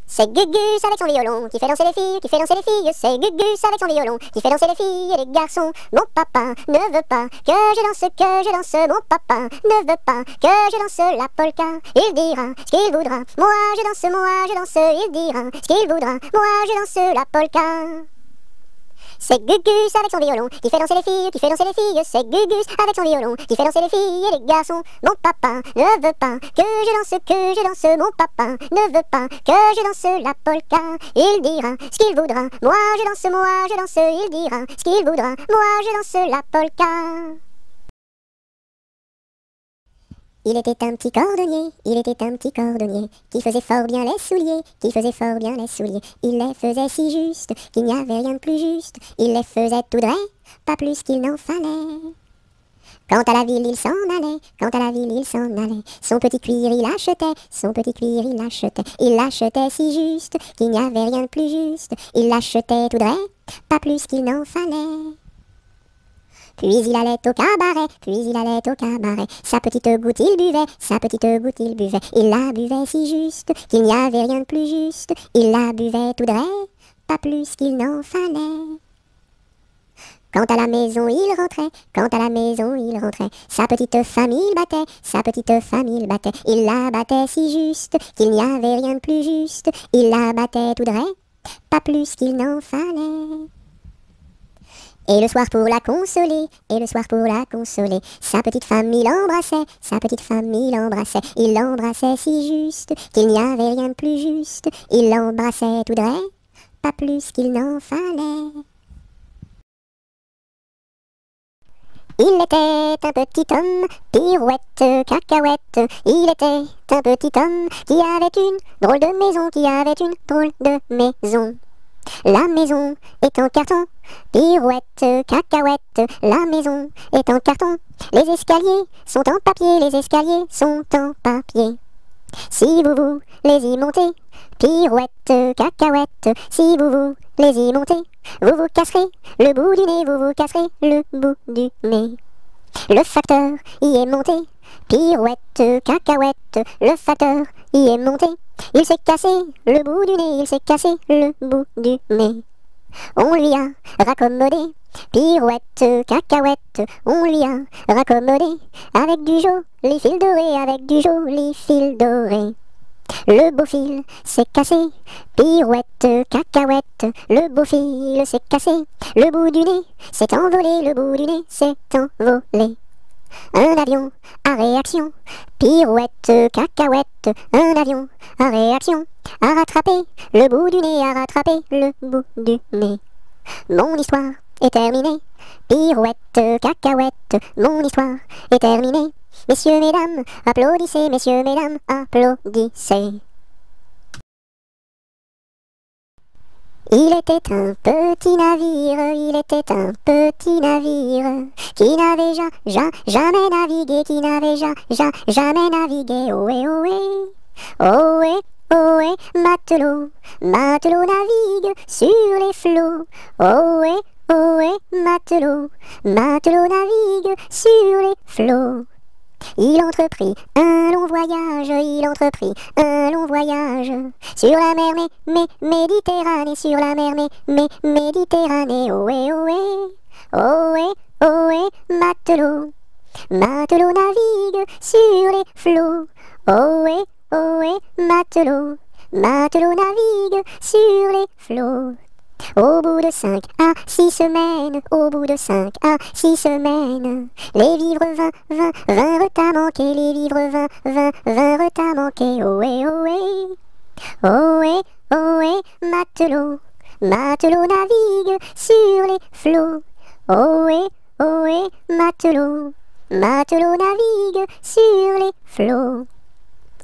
C'est Gugus avec son violon qui fait danser les filles, qui fait danser les filles. C'est Gugus avec son violon qui fait danser les filles et les garçons. Mon papa ne veut pas que je danse. Mon papa ne veut pas que je danse la polka. Il dira ce qu'il voudra. Moi je danse. Il dira ce qu'il voudra. Moi je danse la polka. C'est Gugus avec son violon qui fait danser les filles, qui fait danser les filles. C'est Gugus avec son violon qui fait danser les filles et les garçons. Mon papa ne veut pas que je danse. Mon papa ne veut pas que je danse la polka. Il dira ce qu'il voudra. Moi je danse. Il dira ce qu'il voudra. Moi je danse la polka. Il était un petit cordonnier, qui faisait fort bien les souliers, Il les faisait si juste, qu'il n'y avait rien de plus juste. Il les faisait tout droit, pas plus qu'il n'en fallait. Quand à la ville il s'en allait, son petit cuir il achetait, Il l'achetait si juste, qu'il n'y avait rien de plus juste. Il l'achetait tout droit, pas plus qu'il n'en fallait. Puis il allait au cabaret, sa petite goutte il buvait, il la buvait si juste, qu'il n'y avait rien de plus juste, il la buvait tout droit, pas plus qu'il n'en fallait. Quand à la maison il rentrait, sa petite famille il battait, il la battait si juste, qu'il n'y avait rien de plus juste, il la battait tout droit, pas plus qu'il n'en fallait. Et le soir pour la consoler, sa petite femme il l'embrassait, il l'embrassait si juste, qu'il n'y avait rien de plus juste, il l'embrassait tout droit, pas plus qu'il n'en fallait. Il était un petit homme, pirouette, cacahuète, il était un petit homme qui avait une drôle de maison, La maison est en carton, pirouette, cacahuète, la maison est en carton. Les escaliers sont en papier, Si vous les y montez, pirouette, cacahuète, si vous les y montez, vous vous casserez le bout du nez, Le facteur y est monté, pirouette, cacahuète, le facteur y est monté. Il s'est cassé le bout du nez, On lui a raccommodé, pirouette, cacahuète, on lui a raccommodé, avec du joli fil doré, Le beau fil s'est cassé, pirouette, cacahuète, le beau fil s'est cassé, le bout du nez s'est envolé, Un avion à réaction, pirouette, cacahuète, un avion à réaction, a rattrapé le bout du nez, Mon histoire est terminée, pirouette, cacahuète, mon histoire est terminée. Messieurs, mesdames, applaudissez, Il était un petit navire, qui n'avait jamais navigué, ohé, matelot, navigue sur les flots, ohé, matelot, navigue sur les flots. Il entreprit un long voyage, sur la mer Méditerranée, ohé, matelot, navigue sur les flots, ohé, matelot, navigue sur les flots. Au bout de 5 à 6 semaines, les vivres vinrent à manquer, ohé, matelot, navigue sur les flots, ohé, matelot, navigue sur les flots.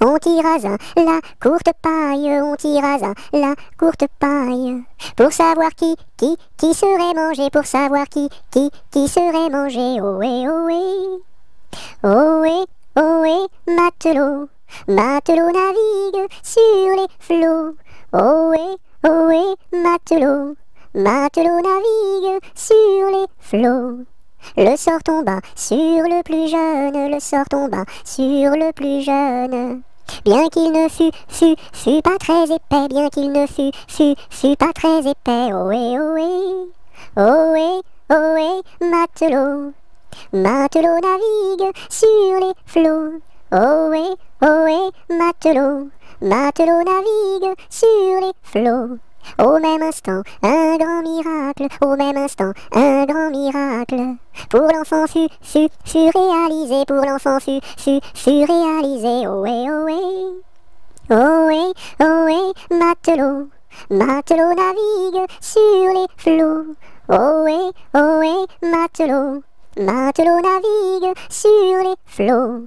On tirasa la courte paille, pour savoir qui serait mangé, ohé, matelot, navigue sur les flots, ohé, matelot, navigue sur les flots. Le sort tomba sur le plus jeune, Bien qu'il ne fût pas très épais, bien qu'il ne fût pas très épais. Ohé, ohé, ohé, ohé, matelot, matelot navigue sur les flots. Ohé, ohé, matelot, matelot navigue sur les flots. Au même instant, un grand miracle, au même instant, un grand miracle. Pour l'enfant fut réalisé, pour l'enfant fut réalisé. Ohé, ohé, ohé, ohé, matelot, matelot navigue sur les flots. Ohé, ohé, matelot, matelot navigue sur les flots.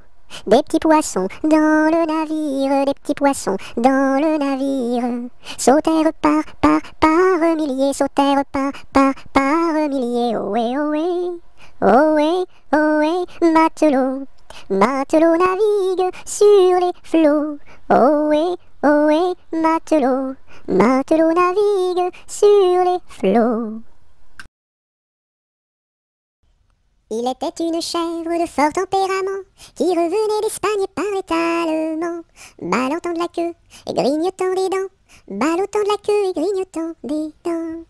Des petits poissons dans le navire, des petits poissons dans le navire. Sautèrent par milliers, sautèrent par milliers. Ohé, ohé, ohé, ohé, matelot, matelot navigue sur les flots. Ohé, ohé, matelot, matelot navigue sur les flots. Il était une chèvre de fort tempérament, qui revenait d'Espagne et parlait allemand, ballottant de la queue et grignotant des dents, ballottant de la queue et grignotant des dents.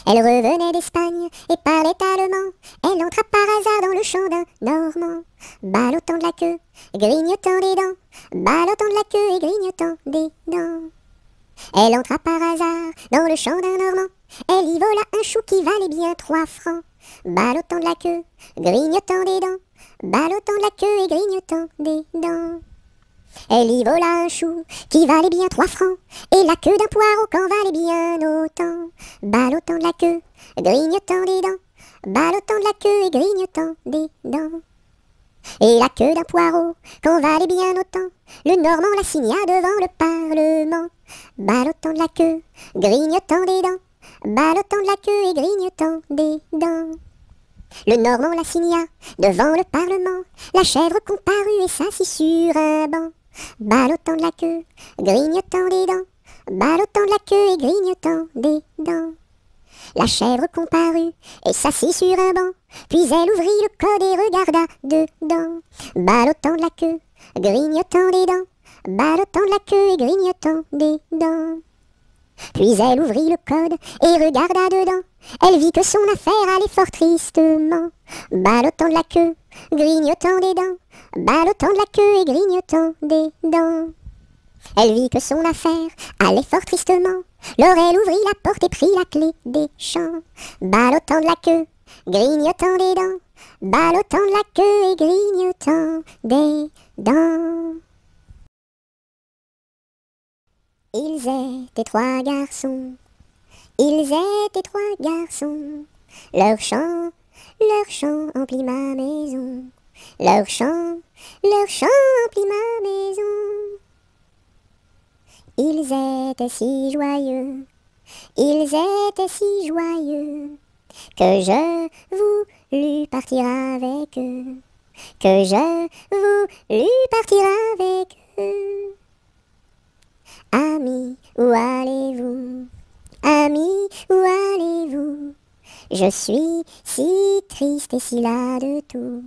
Elle revenait d'Espagne et parlait allemand, elle entra par hasard dans le champ d'un Normand, ballottant de la queue et grignotant des dents, ballottant de la queue et grignotant des dents. Elle entra par hasard dans le champ d'un Normand, elle y vola un chou qui valait bien 3 francs. Ballottant de la queue, grignotant des dents, ballottant de la queue et grignotant des dents. Elle y vola un chou qui valait bien 3 francs, et la queue d'un poireau qu'en valait bien autant. Ballottant de la queue, grignotant des dents, ballottant de la queue et grignotant des dents. Et la queue d'un poireau qu'en valait bien autant, le Normand la signa devant le Parlement. Ballottant de la queue, grignotant des dents, ballottant de la queue et grignotant des dents. Le Normand la signa devant le Parlement, la chèvre comparut et s'assit sur un banc. Ballottant de la queue, grignotant des dents, ballottant de la queue et grignotant des dents. La chèvre comparut et s'assit sur un banc, puis elle ouvrit le code et regarda dedans. Ballottant de la queue, grignotant des dents, ballottant de la queue et grignotant des dents. Puis elle ouvrit le code et regarda dedans. Elle vit que son affaire allait fort tristement. Ballottant de la queue, grignotant des dents, ballottant de la queue et grignotant des dents. Elle vit que son affaire allait fort tristement. Alors elle ouvrit la porte et prit la clé des champs. Ballottant de la queue, grignotant des dents, ballottant de la queue et grignotant des dents. Ils étaient 3 garçons, ils étaient 3 garçons. Leur chant emplit ma maison. Leur chant emplit ma maison. Ils étaient si joyeux, ils étaient si joyeux, que je voulus partir avec eux, que je voulus partir avec eux. Amis, où allez-vous? Amis, où allez-vous? Je suis si triste et si las de tout.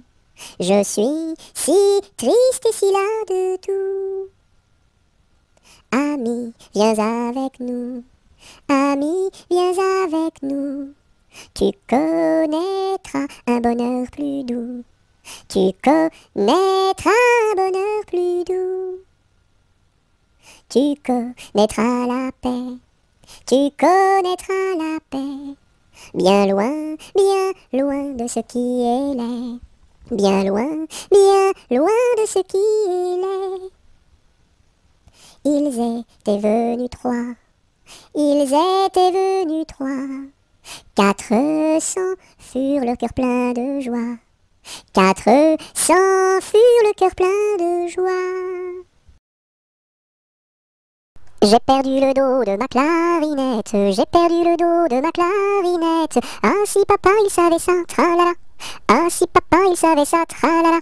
Je suis si triste et si las de tout. Ami, viens avec nous. Ami, viens avec nous. Tu connaîtras un bonheur plus doux. Tu connaîtras un bonheur plus doux. Tu connaîtras la paix. Tu connaîtras la paix. Bien loin de ce qui est laid. Bien loin de ce qui est laid. Ils étaient venus 3. Ils étaient venus 3. 400 furent le cœur plein de joie. 400 furent le cœur plein de joie. J'ai perdu le dos de ma clarinette, j'ai perdu le dos de ma clarinette. Ah si papa il savait ça, tralala. Ah si papa il savait ça, tralala.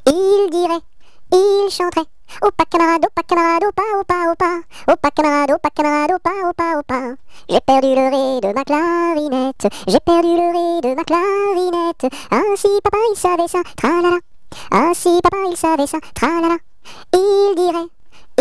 Il dirait, il chanterait. Opa camarade, opa camarade, opa, opa, opa. Opa camarade, opa camarade, opa, opa, opa. J'ai perdu le ré de ma clarinette, j'ai perdu le ré de ma clarinette. Ah si papa il savait ça, tralala. Ah si papa il savait ça, tralala. Il dirait,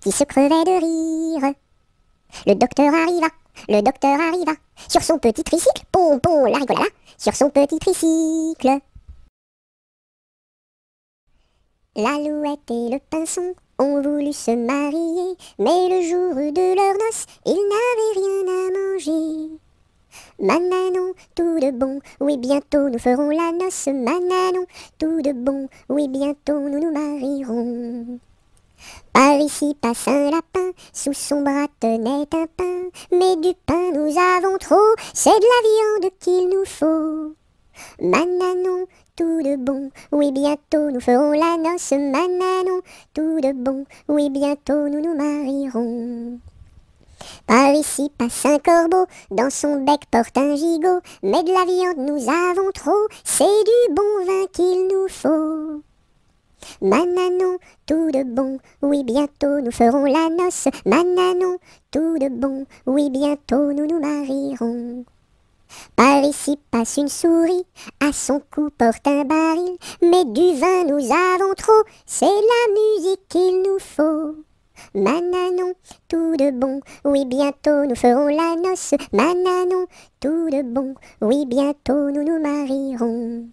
qui se crevait de rire. Le docteur arriva, sur son petit tricycle, pom pom la rigolala, sur son petit tricycle. L'Alouette et le Pinson ont voulu se marier, mais le jour de leur noces, ils n'avaient rien à manger. Mananon, tout de bon, oui bientôt nous ferons la noce. Mananon, tout de bon, oui bientôt nous nous marierons. Par ici passe un lapin, sous son bras tenait un pain. Mais du pain nous avons trop, c'est de la viande qu'il nous faut. Mananon, tout de bon, oui bientôt nous ferons la noce. Mananon, tout de bon, oui bientôt nous nous marierons. Par ici passe un corbeau, dans son bec porte un gigot. Mais de la viande nous avons trop, c'est du bon vin qu'il nous faut. Mananon, tout de bon, oui bientôt nous ferons la noce. Mananon, tout de bon, oui bientôt nous nous marierons. Par ici passe une souris, à son cou porte un baril. Mais du vin nous avons trop, c'est la musique qu'il nous faut. Mananon, tout de bon, oui bientôt nous ferons la noce. Mananon, tout de bon, oui bientôt nous nous marierons.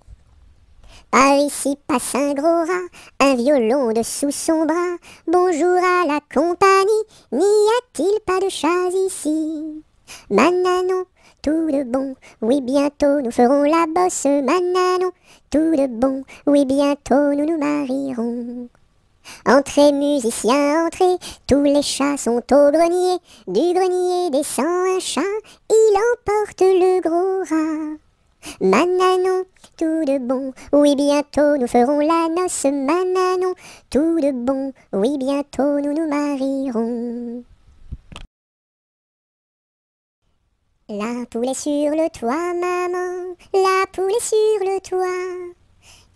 Par ici passe un gros rat, un violon dessous son bras. Bonjour à la compagnie, n'y a-t-il pas de chats ici? Mananon, tout de bon, oui bientôt nous ferons la bosse. Mananon, tout de bon, oui bientôt nous nous marierons. Entrez musiciens, entrez, tous les chats sont au grenier. Du grenier descend un chat, il emporte le gros rat. Mananon, tout de bon, oui bientôt nous ferons la noce. Mananon, tout de bon, oui bientôt nous nous marierons. La poule est sur le toit, maman, la poule est sur le toit.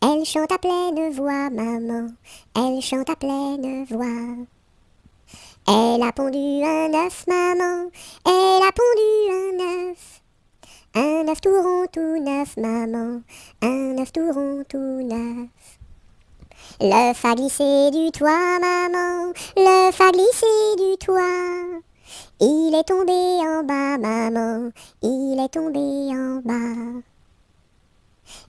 Elle chante à pleine voix, maman, elle chante à pleine voix. Elle a pondu un œuf, maman, elle a pondu un œuf. Un œuf tout rond, tout neuf, maman, un œuf tout rond, tout neuf. L'œuf a glissé du toit, maman, l'œuf a glissé du toit. Il est tombé en bas, maman, il est tombé en bas.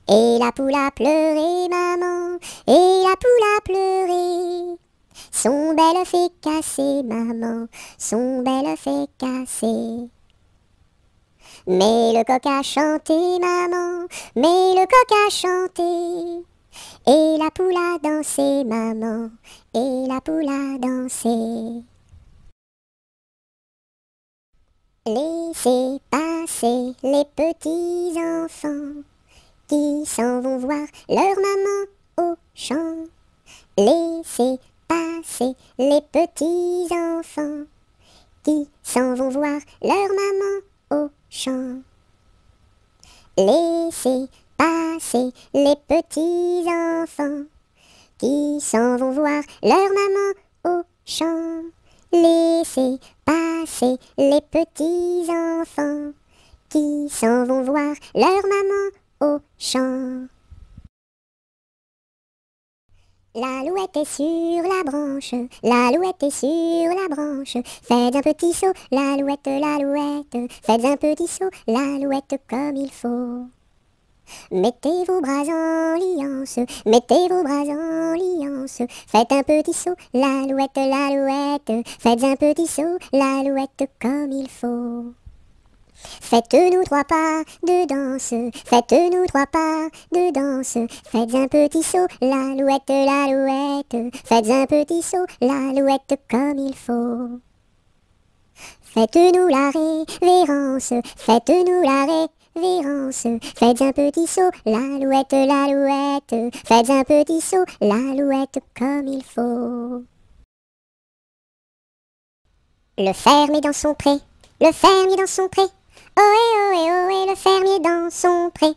Et la poule a pleuré, maman, et la poule a pleuré. Son bel œuf est cassé, maman, son bel œuf est cassé. Mais le coq a chanté, maman, mais le coq a chanté. Et la poule a dansé, maman, et la poule a dansé. Laissez passer les petits enfants qui s'en vont voir leur maman au champ. Laissez passer les petits enfants qui s'en vont voir leur maman au champ. Laissez passer les petits enfants qui s'en vont voir leur maman au champ. Laissez passer les petits enfants qui s'en vont voir leur maman au champ. L'alouette est sur la branche, l'alouette est sur la branche. Faites un petit saut, l'alouette, l'alouette. Faites un petit saut, l'alouette comme il faut. Mettez vos bras en liance, mettez vos bras en liance. Faites un petit saut, l'alouette, l'alouette. Faites un petit saut, l'alouette comme il faut. Faites-nous 3 pas de danse, faites-nous 3 pas de danse. Faites un petit saut, l'alouette, l'alouette. Faites un petit saut, l'alouette comme il faut. Faites-nous la révérence, faites-nous la révérence. Faites un petit saut, l'alouette, l'alouette. Faites un petit saut, l'alouette comme il faut. Le fermier dans son pré, le fermier dans son pré. Ohé, ohé, ohé, le fermier dans son pré.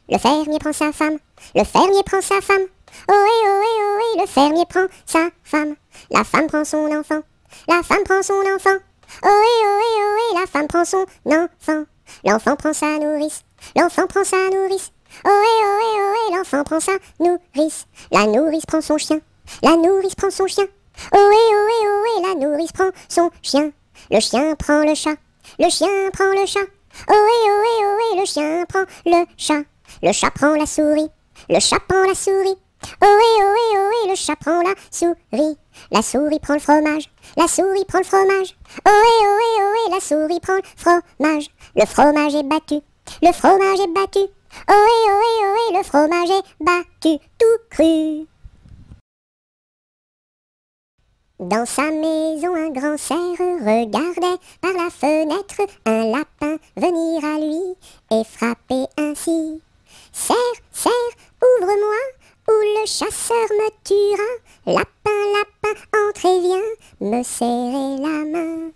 Le fermier prend sa femme, le fermier prend sa femme. Ohé, ohé, ohé, le fermier prend sa femme. La femme prend son enfant, la femme prend son enfant. Ohé, ohé, ohé, la femme prend son enfant. L'enfant prend sa nourrice, l'enfant prend sa nourrice. Ohé, ohé, ohé, l'enfant prend sa nourrice. La nourrice prend son chien, la nourrice prend son chien. Ohé, ohé, la nourrice prend son chien. Le chien prend le chat. Le chien prend le chat. Ohé, ohé, le chien prend le chat. Le chat prend la souris. Le chat prend la souris. Ohé, le chat prend la souris. La souris prend le fromage. La souris prend le fromage. Ohé, la souris prend le fromage. Le fromage est battu. Le fromage est battu. Ohé, le fromage est battu tout cru. Dans sa maison, un grand cerf regardait par la fenêtre un lapin venir à lui et frapper ainsi. Cerf, cerf, ouvre-moi, ou le chasseur me tuera. Lapin, lapin, entre et viens me serrer la main.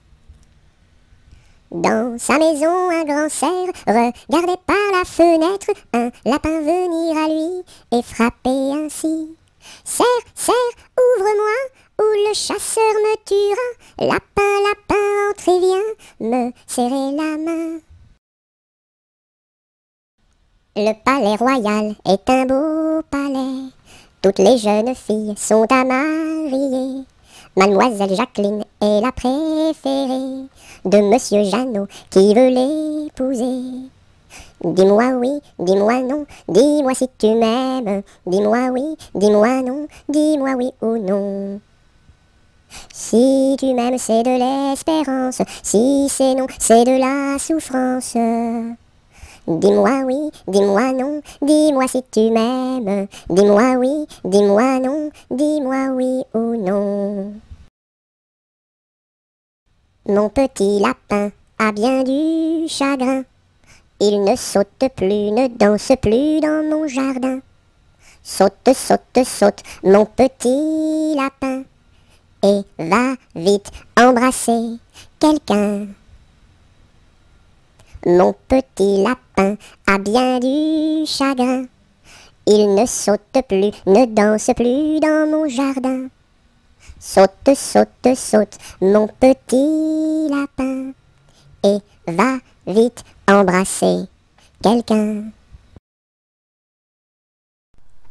Dans sa maison, un grand cerf regardait par la fenêtre un lapin venir à lui et frapper ainsi. Cerf, cerf, ouvre-moi, ou le chasseur me tuera. Lapin, lapin, entre et viens me serrer la main. Le palais royal est un beau palais. Toutes les jeunes filles sont à marier. Mademoiselle Jacqueline est la préférée de Monsieur Jeannot qui veut l'épouser. Dis-moi oui, dis-moi non, dis-moi si tu m'aimes. Dis-moi oui, dis-moi non, dis-moi oui ou non. Si tu m'aimes, c'est de l'espérance. Si c'est non, c'est de la souffrance. Dis-moi oui, dis-moi non, dis-moi si tu m'aimes. Dis-moi oui, dis-moi non, dis-moi oui ou non. Mon petit lapin a bien du chagrin. Il ne saute plus, ne danse plus dans mon jardin. Saute, saute, saute, mon petit lapin, et va vite embrasser quelqu'un. Mon petit lapin a bien du chagrin. Il ne saute plus, ne danse plus dans mon jardin. Saute, saute, saute, mon petit lapin, et va vite embrasser quelqu'un.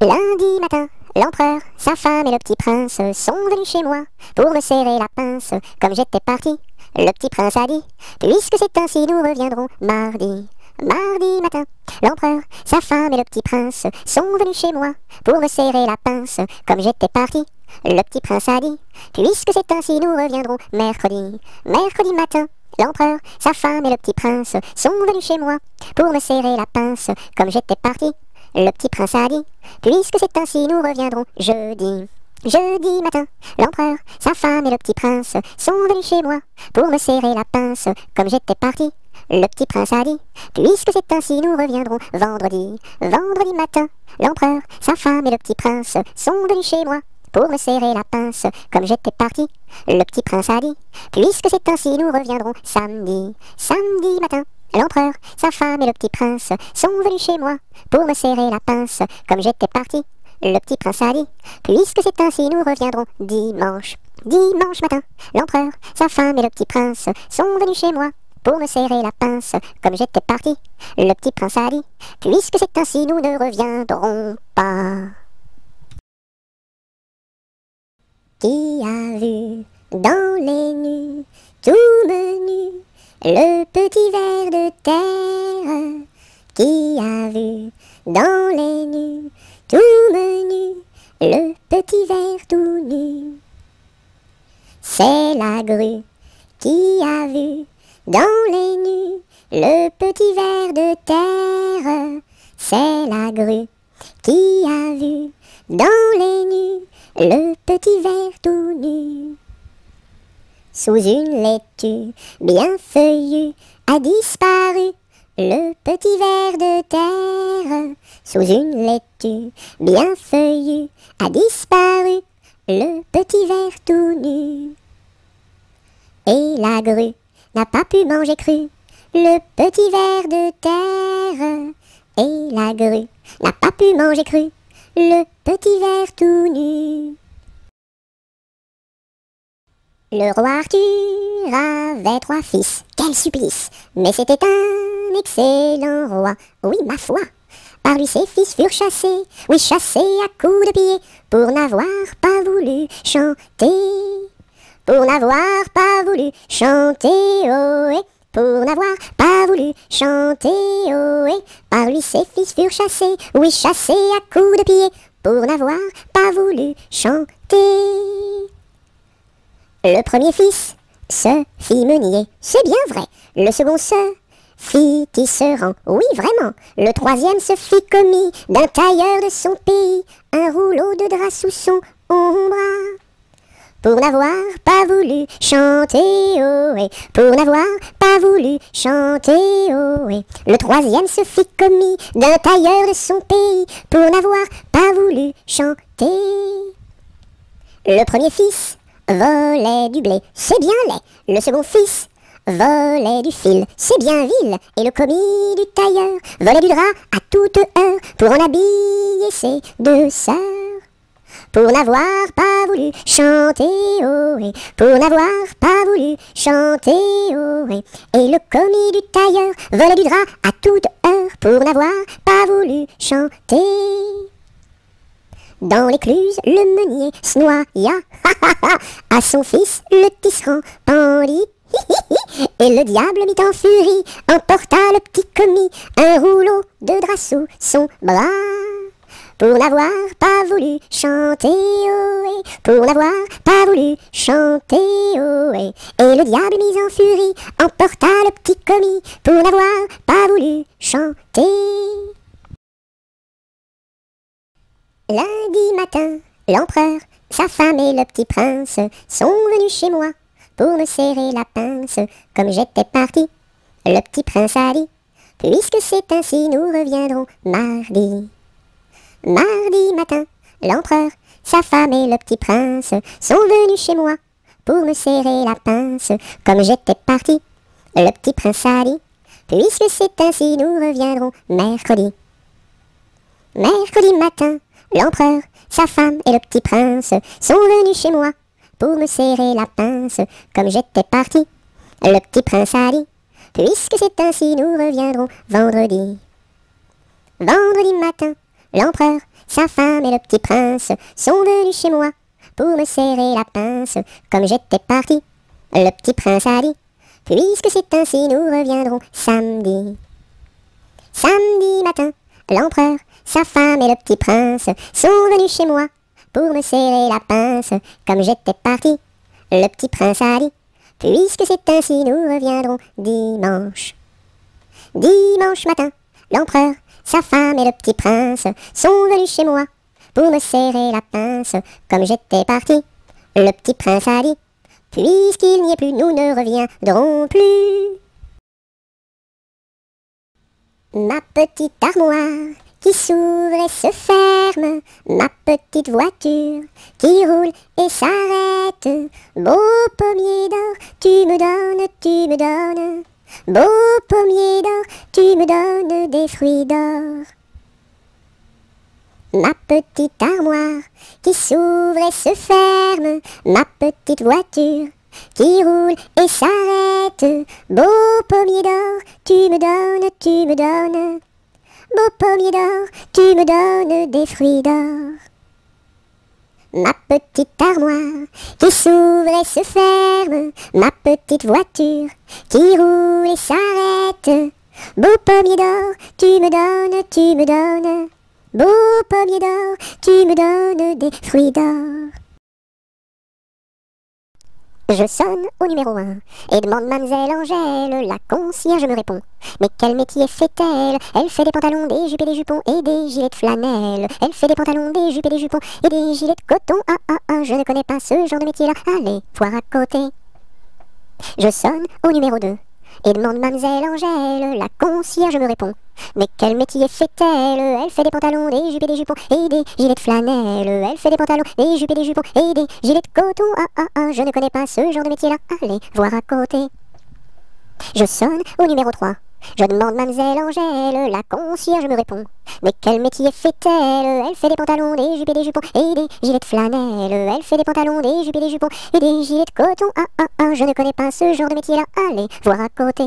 Lundi matin, l'empereur, sa femme et le petit prince sont venus chez moi pour me serrer la pince. Comme j'étais parti, le petit prince a dit: puisque c'est ainsi, nous reviendrons mardi. Mardi matin, l'empereur, sa femme et le petit prince sont venus chez moi pour me serrer la pince. Comme j'étais parti, le petit prince a dit: puisque c'est ainsi, nous reviendrons mercredi. Mercredi matin, l'empereur, sa femme et le petit prince sont venus chez moi pour me serrer la pince. Comme j'étais parti, le petit prince a dit: puisque c'est ainsi, nous reviendrons jeudi. Jeudi matin, l'empereur, sa femme et le petit prince sont venus chez moi pour me serrer la pince. Comme j'étais parti, le petit prince a dit: puisque c'est ainsi, nous reviendrons vendredi. Vendredi matin, l'empereur, sa femme et le petit prince sont venus chez moi pour me serrer la pince. Comme j'étais parti, le petit prince a dit: puisque c'est ainsi, nous reviendrons samedi. Samedi matin, l'empereur, sa femme et le petit prince sont venus chez moi pour me serrer la pince. Comme j'étais parti, le petit prince a dit: puisque c'est ainsi, nous reviendrons dimanche. Dimanche matin, l'empereur, sa femme et le petit prince sont venus chez moi pour me serrer la pince. Comme j'étais parti, le petit prince a dit: puisque c'est ainsi, nous ne reviendrons pas. Qui a vu dans les nues, tout menu, le petit ver de terre? Qui a vu dans les nues, tout menu, le petit ver tout nu? C'est la grue qui a vu dans les nues, le petit ver de terre. C'est la grue qui a vu dans les nues, le petit ver tout nu. Sous une laitue bien feuillue a disparu le petit ver de terre. Sous une laitue bien feuillue a disparu le petit ver tout nu. Et la grue n'a pas pu manger cru le petit ver de terre. Et la grue n'a pas pu manger cru le petit ver tout nu. Le roi Arthur avait 3 fils, quel supplice! Mais c'était un excellent roi, oui ma foi. Par lui ses fils furent chassés, oui chassés à coups de pied, pour n'avoir pas voulu chanter. Pour n'avoir pas voulu chanter, ohé. Pour n'avoir pas voulu chanter, ohé. Par lui ses fils furent chassés, oui chassés à coups de pied, pour n'avoir pas voulu chanter. Le premier fils se fit meunier, c'est bien vrai. Le second se fit tisserand, oui vraiment. Le troisième se fit commis d'un tailleur de son pays, un rouleau de drap sous son bras. Pour n'avoir pas voulu chanter, ohé. Pour n'avoir pas voulu chanter, ohé. Le troisième se fit commis d'un tailleur de son pays, pour n'avoir pas voulu chanter. Le premier fils volait du blé, c'est bien laid. Le second fils volait du fil, c'est bien vil. Et le commis du tailleur volait du drap à toute heure, pour en habiller ses deux sœurs. Pour n'avoir pas voulu chanter, ohé. Pour n'avoir pas voulu chanter, ohé. Et le commis du tailleur volait du drap à toute heure, pour n'avoir pas voulu chanter. Dans l'écluse, le meunier se noya, à son fils le tisserand pendit. Et le diable mit en furie, emporta le petit commis, un rouleau de drap sous son bras. Pour n'avoir pas voulu chanter, ohé. Pour n'avoir pas voulu chanter, ohé. Et le diable mis en furie, emporta le petit commis, pour n'avoir pas voulu chanter. Lundi matin, l'empereur, sa femme et le petit prince sont venus chez moi pour me serrer la pince comme j'étais parti. Le petit prince a dit, puisque c'est ainsi, nous reviendrons mardi. Mardi matin, l'empereur, sa femme et le petit prince sont venus chez moi pour me serrer la pince comme j'étais parti. Le petit prince a dit, puisque c'est ainsi, nous reviendrons mercredi. Mercredi matin, l'empereur, sa femme et le petit prince sont venus chez moi pour me serrer la pince comme j'étais parti. Le petit prince a dit, puisque c'est ainsi, nous reviendrons vendredi. Vendredi matin, l'empereur, sa femme et le petit prince sont venus chez moi pour me serrer la pince comme j'étais parti. Le petit prince a dit, puisque c'est ainsi, nous reviendrons samedi. Samedi matin, l'empereur, sa femme et le petit prince sont venus chez moi pour me serrer la pince comme j'étais parti. Le petit prince a dit, puisque c'est ainsi, nous reviendrons dimanche. Dimanche matin, l'empereur, sa femme et le petit prince sont venus chez moi pour me serrer la pince comme j'étais parti. Le petit prince a dit, puisqu'il n'y est plus, nous ne reviendrons plus. Ma petite armoire qui s'ouvre et se ferme, ma petite voiture qui roule et s'arrête. Beau pommier d'or, tu me donnes, tu me donnes. Beau pommier d'or, tu me donnes des fruits d'or. Ma petite armoire qui s'ouvre et se ferme, ma petite voiture qui roule et s'arrête. Beau pommier d'or, tu me donnes, tu me donnes. Beau pommier d'or, tu me donnes des fruits d'or. Ma petite armoire qui s'ouvre et se ferme, ma petite voiture qui roule et s'arrête. Beau pommier d'or, tu me donnes, tu me donnes. Beau pommier d'or, tu me donnes des fruits d'or. Je sonne au numéro 1 et demande mademoiselle Angèle, la concierge me répond. Mais quel métier fait-elle? Elle fait des pantalons, des jupes et des jupons et des gilets de flanelle. Elle fait des pantalons, des jupes et des jupons et des gilets de coton. Ah ah ah, je ne connais pas ce genre de métier-là. Allez, voir à côté. Je sonne au numéro 2 et demande mademoiselle Angèle, la concierge me répond. Mais quel métier fait-elle? Elle fait des pantalons, des jupes et des jupons et des gilets de flanelle. Elle fait des pantalons, des jupes et des jupons et des gilets de coton. Ah ah ah, je ne connais pas ce genre de métier-là. Allez, voir à côté. Je sonne au numéro 3. Je demande mademoiselle Angèle, la concierge me répond. Mais quel métier fait-elle? Elle fait des pantalons, des jupes et des jupons et des gilets de flanelle. Elle fait des pantalons, des jupes et des jupons et des gilets de coton. Ah ah ah, je ne connais pas ce genre de métier-là. Allez, voir à côté.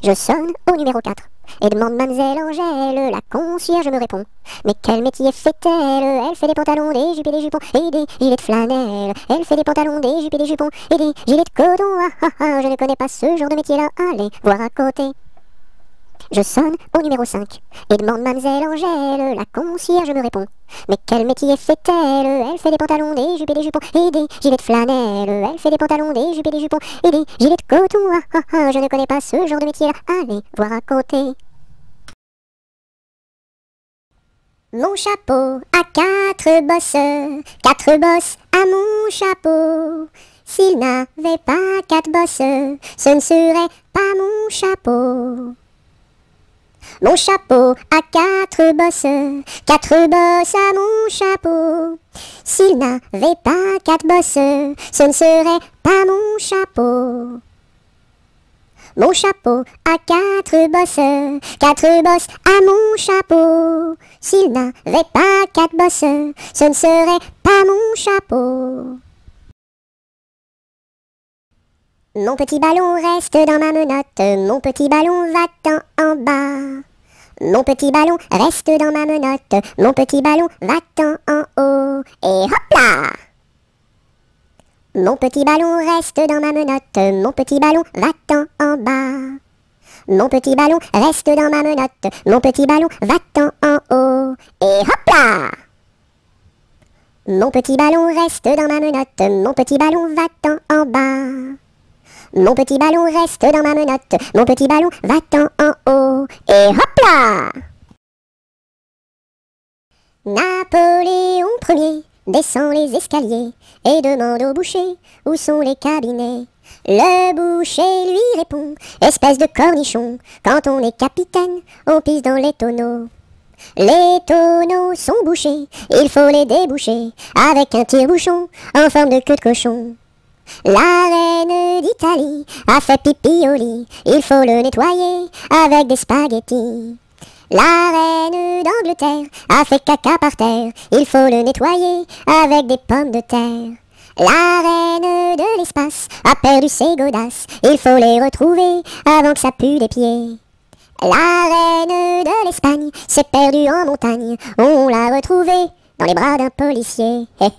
Je sonne au numéro 4. et demande mademoiselle Angèle. La concierge me répond: mais quel métier fait-elle? Elle fait des pantalons, des jupes et des jupons et des gilets de flanelle. Elle fait des pantalons, des jupes et des jupons et des gilets de coton. Ah ah ah, je ne connais pas ce genre de métier-là. Allez voir à côté. Je sonne au numéro 5 et demande mademoiselle Angèle. La concierge me répond: mais quel métier fait-elle? Elle fait des pantalons, des jupes et des jupons et des gilets de flanelle. Elle fait des pantalons, des jupes et des jupons et des gilets de coton. Ah ah ah, je ne connais pas ce genre de métier-là. Allez voir à côté. Mon chapeau a 4 bosses, 4 bosses à mon chapeau. S'il n'avait pas 4 bosses, ce ne serait pas mon chapeau. Mon chapeau a 4 bosses, 4 bosses à mon chapeau. S'il n'avait pas 4 bosses, ce ne serait pas mon chapeau. Mon chapeau a 4 bosses, 4 bosses à mon chapeau. S'il n'avait pas 4 bosses, ce ne serait pas mon chapeau. Mon petit ballon reste dans ma menotte, mon petit ballon va-t'en en bas. Mon petit ballon reste dans ma menotte, mon petit ballon va-t'en en haut. Et hop là! Mon petit ballon reste dans ma menotte, mon petit ballon va-t'en en bas. Mon petit ballon reste dans ma menotte, mon petit ballon va-t'en en haut. Et hop là! Mon petit ballon reste dans ma menotte, mon petit ballon va-t'en en bas. Mon petit ballon reste dans ma menotte, mon petit ballon va-t'en en haut. Et hop là! Napoléon Ier descend les escaliers et demande au boucher où sont les cabinets. Le boucher lui répond: espèce de cornichon, quand on est capitaine, on pisse dans les tonneaux. Les tonneaux sont bouchés, il faut les déboucher avec un tire-bouchon en forme de queue de cochon. La reine d'Italie a fait pipi au lit, il faut le nettoyer avec des spaghettis. La reine d'Angleterre a fait caca par terre, il faut le nettoyer avec des pommes de terre. La reine de l'espace a perdu ses godasses, il faut les retrouver avant que ça pue des pieds. La reine de l'Espagne s'est perdue en montagne, on l'a retrouvée dans les bras d'un policier. Hé hé!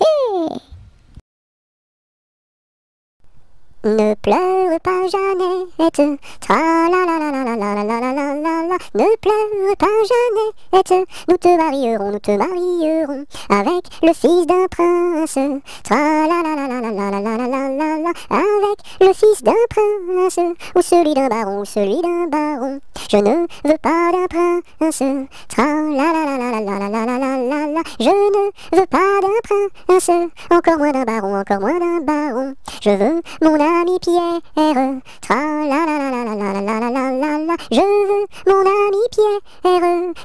Ne pleure pas Jeannette, tra-la-la-la-la-la-la-la-la-la-la. Ne pleure pas Jeannette, nous te marierons avec le fils d'un prince. Tra-la-la-la-la-la-la-la-la-la-la, avec le fils d'un prince, ou celui d'un baron, ou celui d'un baron. Je ne veux pas d'un prince, tra-la-la-la-la-la-la-la-la-la. Je ne veux pas d'un prince, encore moins d'un baron, encore moins d'un baron. Je veux mon ami Pierre, tra-la-la-la-la-la-la-la-la-la-la. Je veux mon ami Pierre,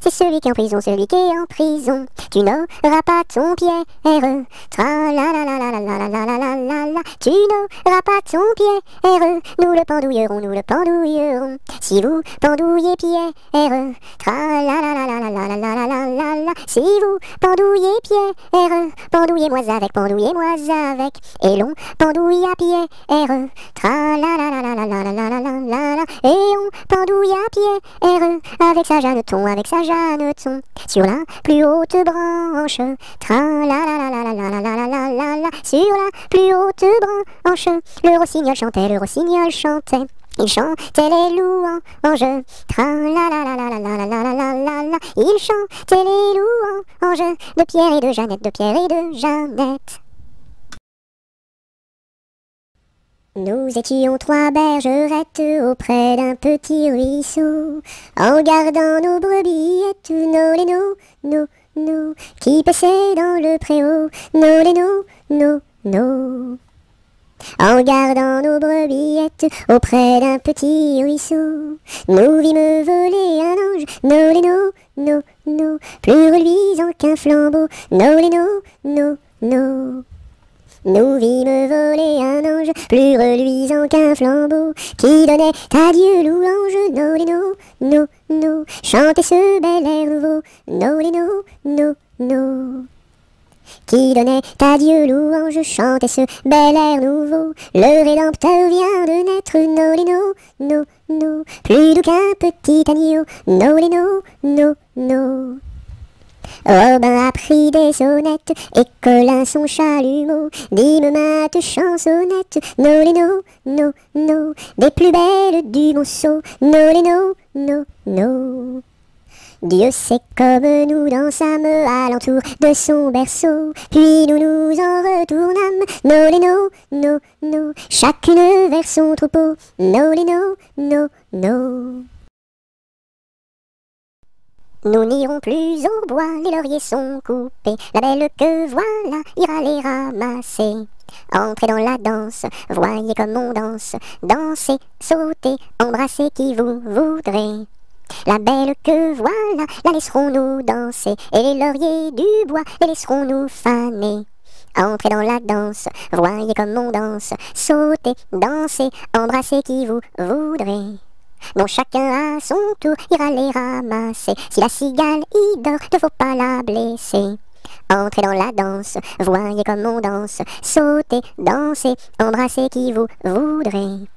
c'est celui qui est en prison, celui qui est en prison. Tu n'auras pas ton Pierre, tra-la-la-la-la-la-la-la-la-la-la. Tu n'auras pas ton Pierre, nous le pendouillerons, nous le pendouillerons. Si vous pendouillez Pierre, tra-la-la-la-la-la-la-la-la-la. Si vous pendouillez Pierre, pendouillez-moi avec, et l'on pendouille à Pierre, tra-la-la-la-la-la-la-la-la-la-la. Et on pendouille à Pierre, avec sa Jeanneton, sur la plus haute branche, tra-la-la-la-la-la-la-la-la-la. Sur la plus haute branche, le rossignol chantait, il chantait les louanges, tra-la-la-la-la-la-la-la-la-la. Il chantait les louanges de Pierre et de Jeannette, Nous étions 3 bergerettes auprès d'un petit ruisseau, en gardant nos brebillettes, nos, qui paissaient dans le préau, nos. En gardant nos brebillettes auprès d'un petit ruisseau, nous vîmes voler un ange, nos, plus reluisant qu'un flambeau, nos. Nous vîmes voler un ange, plus reluisant qu'un flambeau, qui donnait à Dieu louange, no, chantez ce bel air nouveau, no. qui donnait à Dieu louange, chantait ce bel air nouveau. Le Rédempteur vient de naître, nolino, no, no, plus doux qu'un petit agneau, nolino, no, no. Robin a pris des sonnettes, et Colin son chalumeau, dîme mate chansonnette, nolino, no, no, des plus belles du monceau, nolino, no, no. Dieu sait comme nous dansâmes alentour de son berceau, puis nous nous en retournâmes, nolino, no, no, chacune vers son troupeau, nolino, no, no. Nous n'irons plus au bois, les lauriers sont coupés, la belle que voilà ira les ramasser. Entrez dans la danse, voyez comme on danse, dansez, sautez, embrassez qui vous voudrez. La belle que voilà, la laisserons-nous danser, et les lauriers du bois, les laisserons-nous faner. Entrez dans la danse, voyez comme on danse, sautez, dansez, embrassez qui vous voudrez. Bon, chacun à son tour ira les ramasser, si la cigale y dort, ne faut pas la blesser. Entrez dans la danse, voyez comme on danse, sautez, dansez, embrassez qui vous voudrez.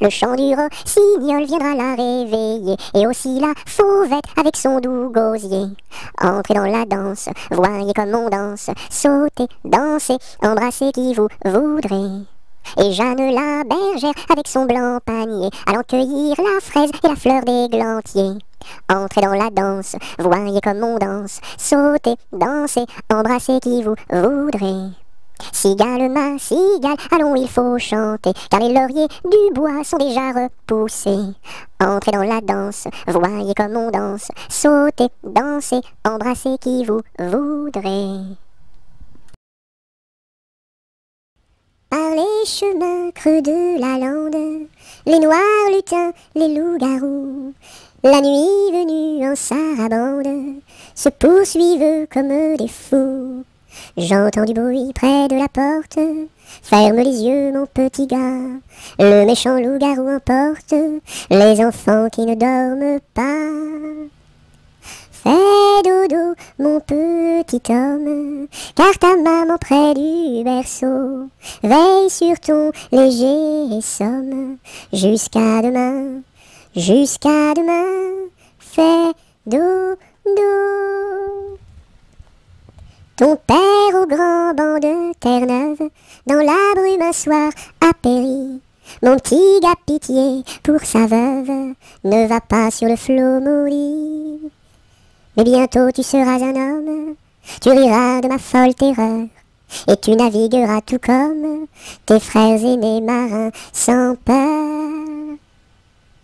Le chant du rossignol viendra la réveiller, et aussi la fauvette avec son doux gosier. Entrez dans la danse, voyez comme on danse, sautez, dansez, embrassez qui vous voudrez. Et Jeanne la bergère avec son blanc panier, allant cueillir la fraise et la fleur d'églantier. Entrez dans la danse, voyez comme on danse, sautez, dansez, embrassez qui vous voudrez. Cigale, ma cigale, allons il faut chanter, car les lauriers du bois sont déjà repoussés. Entrez dans la danse, voyez comme on danse, sautez, dansez, embrassez qui vous voudrez. Par les chemins creux de la lande, les noirs lutins, les loups-garous, la nuit venue en sarabande, se poursuivent comme des fous. J'entends du bruit près de la porte, ferme les yeux mon petit gars, le méchant loup-garou emporte les enfants qui ne dorment pas. Fais dodo, mon petit homme, car ta maman près du berceau veille sur ton léger somme. Jusqu'à demain, fais dodo. Ton père au grand banc de Terre-Neuve, dans la brume un soir a péri. Mon petit gars pitié pour sa veuve, ne va pas sur le flot maudit. Mais bientôt tu seras un homme, tu riras de ma folle terreur, et tu navigueras tout comme tes frères aînés marins sans peur.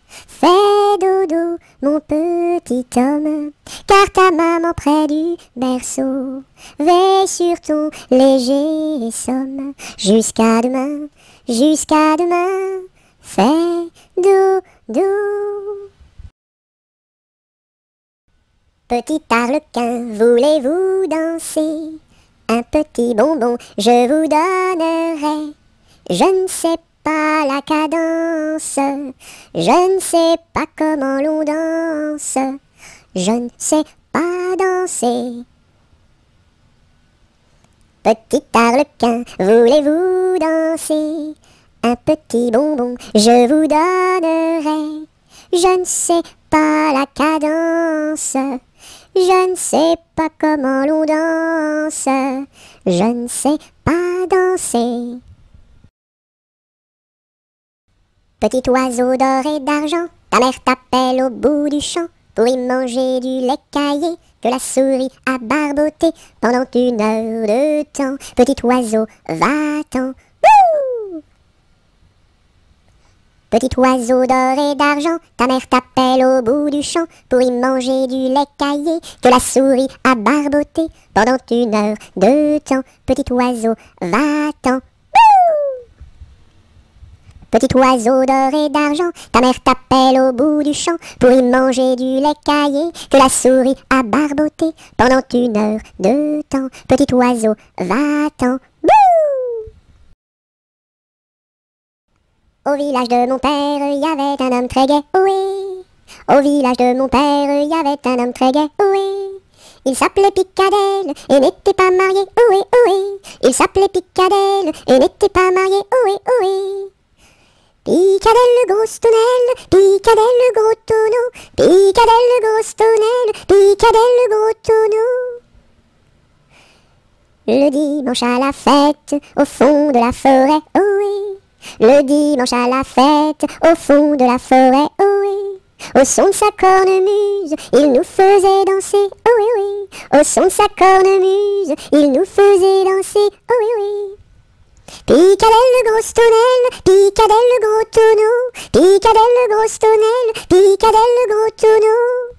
Fais dodo, mon petit homme, car ta maman près du berceau veille sur ton léger somme. Jusqu'à demain, fais dodo. Petit arlequin, voulez-vous danser? Un petit bonbon, je vous donnerai. Je ne sais pas la cadence, je ne sais pas comment l'on danse, je ne sais pas danser. Petit arlequin, voulez-vous danser? Un petit bonbon, je vous donnerai. Je ne sais pas la cadence, je ne sais pas comment l'on danse, je ne sais pas danser. Petit oiseau d'or et d'argent, ta mère t'appelle au bout du champ pour y manger du lait caillé que la souris a barboté pendant 1 heure de temps. Petit oiseau, va-t'en. Petit oiseau d'or et d'argent, ta mère t'appelle au bout du champ pour y manger du lait caillé que la souris a barboté pendant 1 heure de temps. Petit oiseau, va-t'en. Petit oiseau d'or et d'argent, ta mère t'appelle au bout du champ pour y manger du lait caillé que la souris a barboté pendant 1 heure de temps. Petit oiseau, va-t'en. Au village de mon père, il y avait un homme très gai, oui. Au village de mon père, il y avait un homme très gai, oui. Il s'appelait Picadelle et n'était pas marié, ohé, ohé. Il s'appelait Picadelle et n'était pas marié, ohé, ohé. Picadelle le gros tonnelle, Picadelle le gros tonneau, Picadelle le gros tonnelle, Picadelle le gros tonneau. Le dimanche à la fête, au fond de la forêt, ohé. Le dimanche à la fête, au fond de la forêt, ohé. Au son de sa cornemuse, il nous faisait danser, ohé, ohé. Au son de sa cornemuse, il nous faisait danser, ohé, ohé. Picadelle le gros tonnelle, Picadelle le gros tonneau, Picadelle le gros tonnelle, Picadelle le gros tonneau.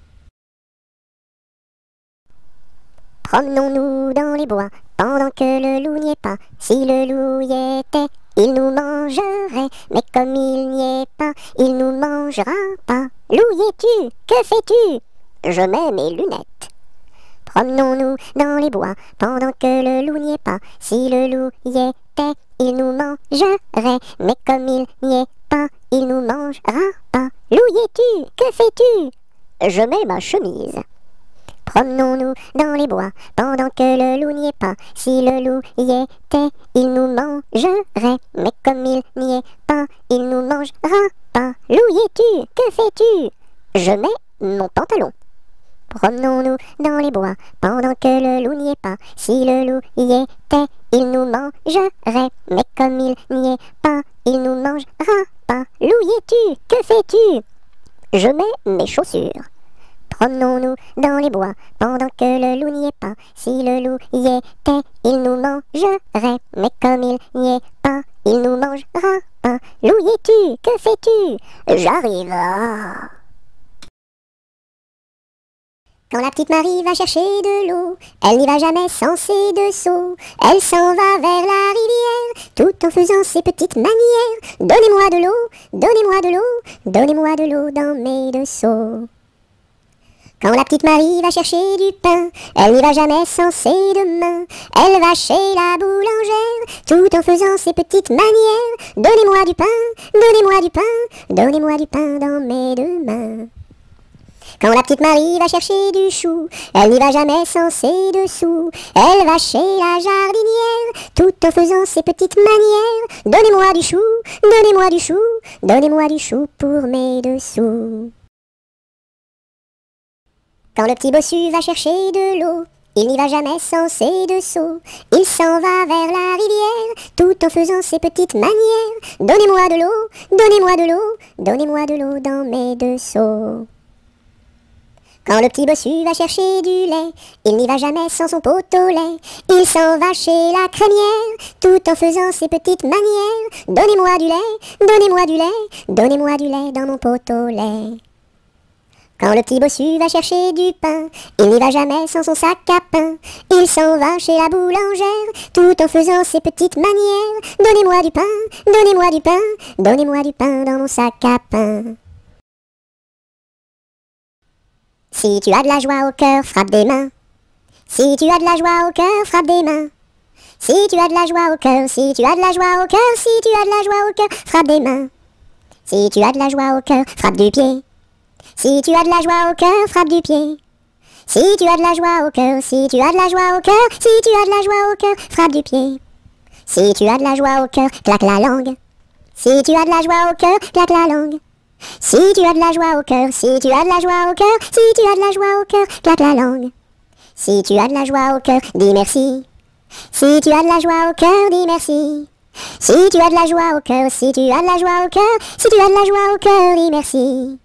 Promenons-nous dans les bois, pendant que le loup n'y est pas. Si le loup y était, il nous mangerait, mais comme il n'y est pas, il nous mangera pas. Loup y es-tu? Que fais-tu? Je mets mes lunettes. Promenons-nous dans les bois, pendant que le loup n'y est pas. Si le loup y était, il nous mangerait, mais comme il n'y est pas, il nous mangera pas. Loup y es-tu? Que fais-tu? Je mets ma chemise. Promenons-nous dans les bois, pendant que le loup n'y est pas. Si le loup y était, il nous mangerait, mais comme il n'y est pas, il nous mangera pas. Loup y es-tu? Que fais-tu? Je mets mon pantalon. Promenons-nous dans les bois, pendant que le loup n'y est pas. Si le loup y était, il nous mangerait, mais comme il n'y est pas, il nous mangera pas. Loup y es-tu? Que fais-tu? Je mets mes chaussures. Promenons-nous dans les bois, pendant que le loup n'y est pas. Si le loup y était, il nous mangerait, mais comme il n'y est pas, il nous mangera pas. Loup y es-tu? Que fais-tu? J'arrive. Quand la petite Marie va chercher de l'eau, elle n'y va jamais sans ses deux seaux. Elle s'en va vers la rivière, tout en faisant ses petites manières. Donnez-moi de l'eau, donnez-moi de l'eau, donnez-moi de l'eau dans mes deux seaux. Quand la petite Marie va chercher du pain, elle n'y va jamais sans ses deux mains. Elle va chez la boulangère, tout en faisant ses petites manières. Donnez-moi du pain, donnez-moi du pain, donnez-moi du pain dans mes deux mains. Quand la petite Marie va chercher du chou, elle n'y va jamais sans ses deux sous. Elle va chez la jardinière, tout en faisant ses petites manières. Donnez-moi du chou, donnez-moi du chou, donnez-moi du chou pour mes deux sous. Quand le petit bossu va chercher de l'eau, il n'y va jamais sans ses deux seaux. Il s'en va vers la rivière, tout en faisant ses petites manières. Donnez-moi de l'eau, donnez-moi de l'eau, donnez-moi de l'eau dans mes deux seaux. Quand le petit bossu va chercher du lait, il n'y va jamais sans son pot au lait. Il s'en va chez la crémière, tout en faisant ses petites manières. Donnez-moi du lait, donnez-moi du lait, donnez-moi du lait dans mon pot au lait. Quand le petit bossu va chercher du pain, il n'y va jamais sans son sac à pain. Il s'en va chez la boulangère, tout en faisant ses petites manières. Donnez-moi du pain, donnez-moi du pain, donnez-moi du pain dans mon sac à pain. Si tu as de la joie au cœur, frappe des mains. Si tu as de la joie au cœur, frappe des mains. Si tu as de la joie au cœur, si tu as de la joie au cœur, si tu as de la joie au cœur, frappe des mains. Si tu as de la joie au cœur, frappe du pied. Si tu as de la joie au cœur, frappe du pied. Si tu as de la joie au cœur, si tu as de la joie au cœur, si tu as de la joie au cœur, frappe du pied. Si tu as de la joie au cœur, claque la langue. Si tu as de la joie au cœur, claque la langue. Si tu as de la joie au cœur, si tu as de la joie au cœur, si tu as de la joie au cœur, claque la langue. Si tu as de la joie au cœur, dis merci. Si tu as de la joie au cœur, dis merci. Si tu as de la joie au cœur, si tu as de la joie au cœur, si tu as de la joie au cœur, dis merci.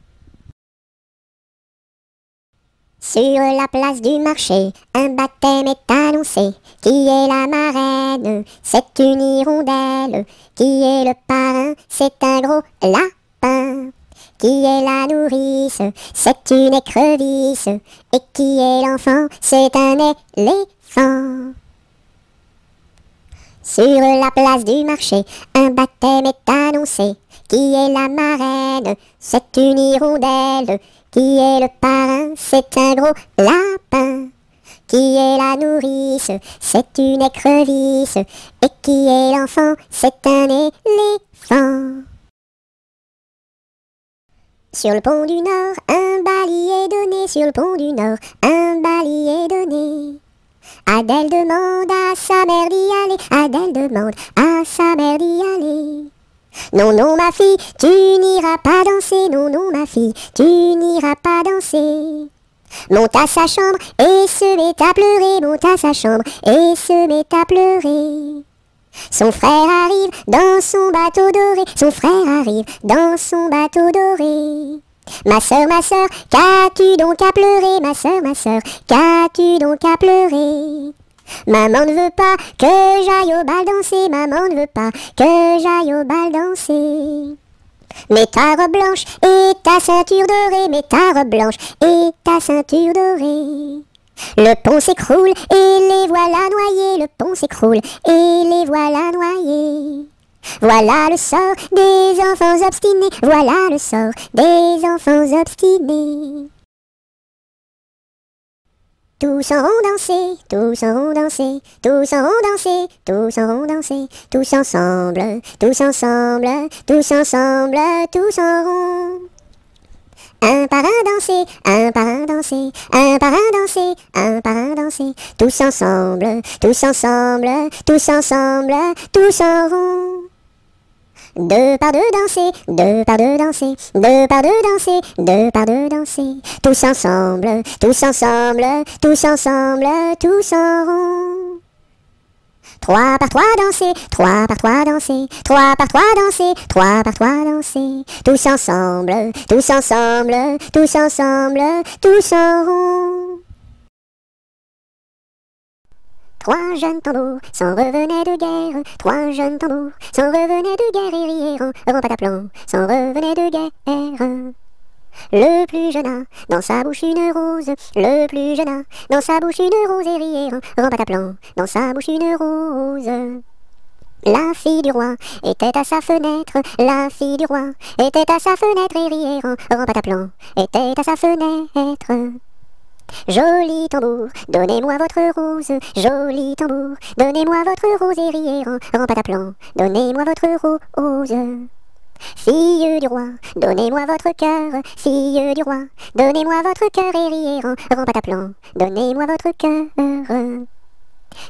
Sur la place du marché, un baptême est annoncé. Qui est la marraine? C'est une hirondelle. Qui est le parrain? C'est un gros lapin. Qui est la nourrice? C'est une écrevisse. Et qui est l'enfant? C'est un éléphant. Sur la place du marché, un baptême est annoncé. Qui est la marraine? C'est une hirondelle. Qui est le parrain? C'est un gros lapin. Qui est la nourrice? C'est une écrevisse. Et qui est l'enfant? C'est un éléphant. Sur le pont du Nord, un balai bailli est donné sur le pont du Nord, un bailli est donné. Adèle demande à sa mère d'y aller, Adèle demande à sa mère d'y aller. Non, non, ma fille, tu n'iras pas danser, non, non, ma fille, tu n'iras pas danser. Monte à sa chambre et se met à pleurer, monte à sa chambre et se met à pleurer. Son frère arrive dans son bateau doré, son frère arrive dans son bateau doré. Ma sœur, qu'as-tu donc à pleurer, ma sœur, qu'as-tu donc à pleurer? Maman ne veut pas que j'aille au bal danser, maman ne veut pas que j'aille au bal danser. Mets ta robe blanche et ta ceinture dorée, mets ta robe blanche et ta ceinture dorée. Le pont s'écroule et les voilà noyés, le pont s'écroule et les voilà noyés. Voilà le sort des enfants obstinés, voilà le sort des enfants obstinés. Tous en rond danser, tous en rond danser, tous en rond danser, tous en rond danser, tous ensemble, tous ensemble, tous ensemble, tous en rond. Un par un danser, un par un danser, un par un danser, un par un danser, tous ensemble, tous ensemble, tous ensemble, tous en rond. Deux par deux danser, deux par deux danser, deux par deux danser, deux par deux danser, tous ensemble, tous ensemble, tous ensemble, tous en rond. Trois par trois danser, trois par trois danser, trois par trois danser, trois par trois danser, tous ensemble, tous ensemble, tous ensemble, tous en rond. Trois jeunes tambours s'en revenaient de guerre, trois jeunes tambours s'en revenaient de guerre et rièrent en pataplan, s'en revenaient de guerre. Le plus jeune a dans sa bouche une rose, le plus jeune a dans sa bouche une rose et rièrent en pataplan, dans sa bouche une rose. La fille du roi était à sa fenêtre, la fille du roi était à sa fenêtre et rièrent en pataplan, était à sa fenêtre. Joli tambour, donnez-moi votre rose, joli tambour, donnez-moi votre rose et rièrent en pataplan, donnez-moi votre rose. Fille du roi, donnez-moi votre cœur, fille du roi, donnez-moi votre cœur et rièrent en pataplan, donnez-moi votre cœur.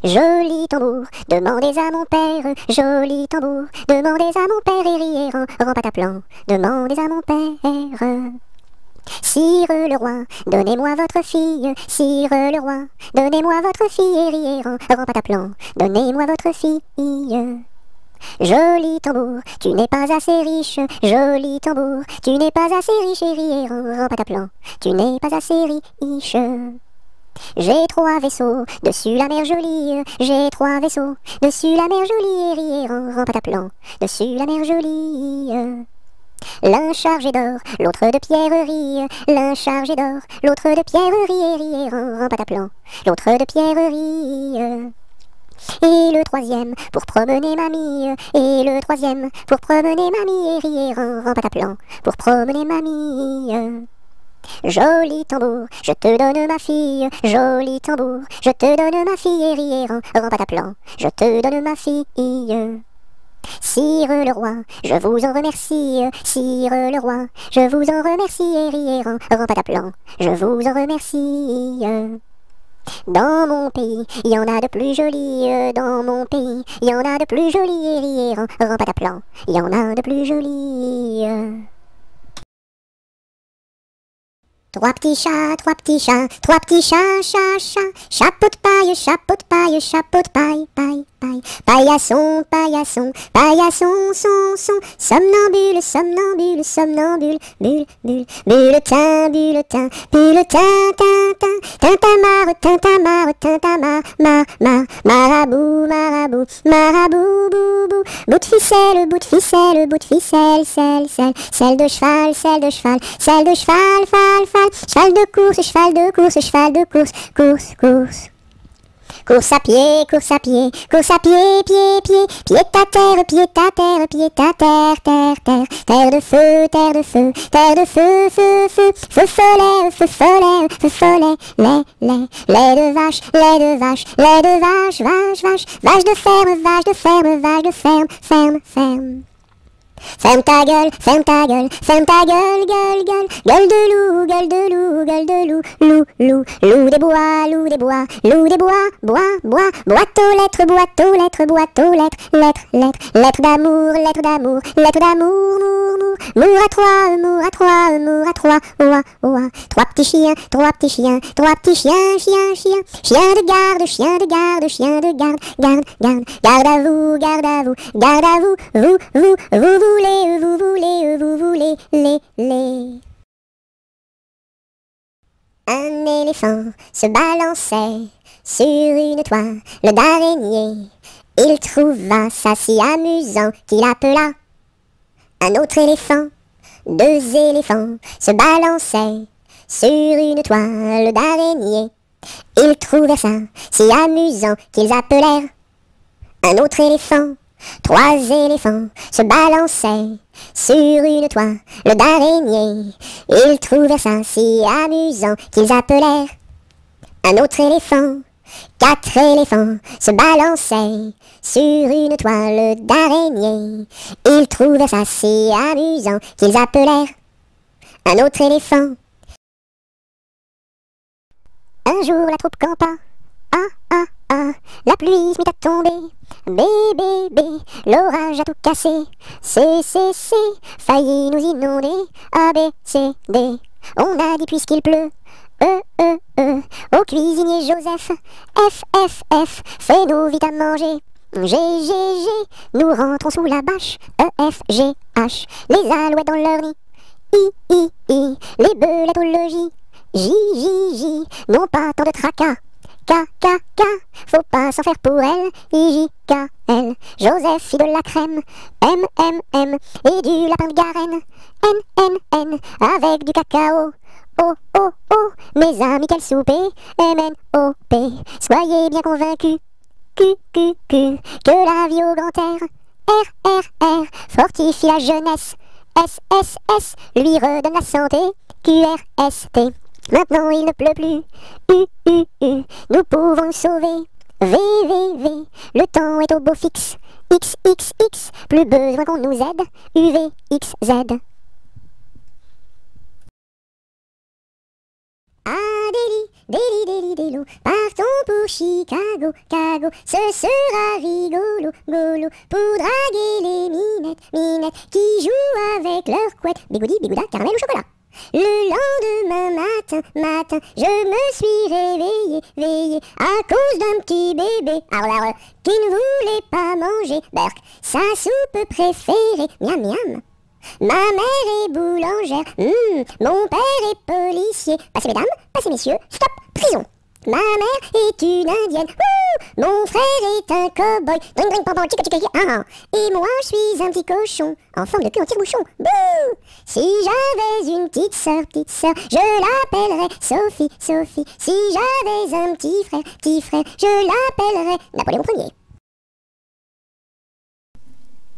Joli tambour, demandez à mon père, joli tambour, demandez à mon père et rièrent en pataplan, demandez à mon père. Sire le roi, donnez-moi votre fille, sire le roi, donnez-moi votre fille et rièrent en pataplan, donnez-moi votre fille. Joli tambour, tu n'es pas assez riche, joli tambour, tu n'es pas assez riche et rièrent en pataplan, tu n'es pas assez riche. J'ai trois vaisseaux dessus la mer jolie, j'ai trois vaisseaux dessus la mer jolie et rièrent en pataplan, dessus la mer jolie. L'un chargé d'or, l'autre de pierreries, l'un chargé d'or, l'autre de pierreries et rièrent en pataplan, l'autre de pierreries. Et le troisième pour promener mamie, et le troisième pour promener mamie et rièrent en pataplan, pour promener mamie. Joli tambour, je te donne ma fille, joli tambour, je te donne ma fille et rièrent en pataplan, je te donne ma fille. Sire le roi, je vous en remercie, sire le roi, je vous en remercie et rièrent en pataplan, je vous en remercie. Dans mon pays, il y en a de plus jolis, dans mon pays, il y en a de plus jolis et rièrent en pataplan, il y en a de plus jolis. Trois petits chats, trois petits chats, trois petits chats, chat, chat, chapeau de paille, chapeau de paille, chapeau de paille, paille, paille, paillasson, paillasson, paillasson, son, somnambule, somnambule, somnambule, bulle, bulle, bulletin, bulletin, bulletin, tintin, tintamarre, tintamarre, tintamarre, marabout, marabout, marabout, boubou, bout de ficelle, bout de ficelle, bout de ficelle, selle de cheval, selle de cheval, selle de cheval, cheval de course, cheval de course, cheval de course, course, course. Course à pied, course à pied, course à pied, pied, pied, pied à terre, pied à terre, pied à terre, terre, terre, terre de feu, terre de feu, terre de feu, feu, feu, feu follet, feu follet, feu follet, lait de vache, lait de vache, lait de vache, vache, vache, vache de ferme, vache de ferme, vache de ferme, ferme, ferme. Ferme ta gueule, ferme ta gueule, ferme ta gueule, gueule, gueule. Gueule de loup, gueule de loup, gueule de loup. Loup, loup, loup des bois, loup des bois, loup des bois. Bois, bois, boîte aux lettres, boîte aux lettres, boîte aux lettres. Lettres, lettres, lettres d'amour, lettres d'amour, lettres d'amour, mour, mour. Mour à trois, mour à trois, mour à trois. Ouah, ouah. Trois petits chiens, trois petits chiens, trois petits chiens, chien, chien. Chien de garde, chien de garde, chien de garde, garde, garde. Garde à vous, garde à vous, garde à vous, vous voulez, les. Un éléphant se balançait sur une toile d'araignée. Il trouva ça si amusant qu'il appela un autre éléphant. Deux éléphants se balançaient sur une toile d'araignée. Ils trouvèrent ça si amusant qu'ils appelèrent un autre éléphant. Trois éléphants se balançaient sur une toile d'araignée. Ils trouvèrent ça si amusant qu'ils appelèrent un autre éléphant. Quatre éléphants se balançaient sur une toile d'araignée. Ils trouvèrent ça si amusant qu'ils appelèrent un autre éléphant. Un jour la troupe campa. La pluie se mit à tomber. Bé, l'orage a tout cassé. C, failli nous inonder. A, B, C, D. On a dit puisqu'il pleut. Au cuisinier Joseph. F, fais-nous vite à manger. G, nous rentrons sous la bâche. E, F, G, H, les alouettes dans leur nid. I, les belettes au logis. J, non pas tant de tracas. K, faut pas s'en faire pour elle. I, J, K, L, Joseph fit de la crème. M, et du lapin de Garenne. N, avec du cacao. O, mes amis, quel souper. M-N-O-P, soyez bien convaincus. Q, que la vie au grand air. R, fortifie la jeunesse. S, lui redonne la santé. Q-R-S-T, maintenant il ne pleut plus. U, nous pouvons nous sauver. V, le temps est au beau fixe. X, plus besoin qu'on nous aide. U, V, X, Z. Ah, Délo, partons pour Chicago, ce sera rigolo, pour draguer les minettes, qui jouent avec leurs couettes, bigoudi, bigouda, caramel ou chocolat. Le lendemain matin, je me suis réveillé, à cause d'un petit bébé, qui ne voulait pas manger, Berk, sa soupe préférée, miam. Ma mère est boulangère, mon père est policier. Passez mesdames, passez messieurs, stop, prison. Ma mère est une indienne, mon frère est un cow-boy. Dring, pam, et moi je suis un petit cochon, en forme de cul en tire-bouchon. Bouh! Si j'avais une petite sœur, je l'appellerais Sophie. Si j'avais un petit frère, je l'appellerais Napoléon Ier.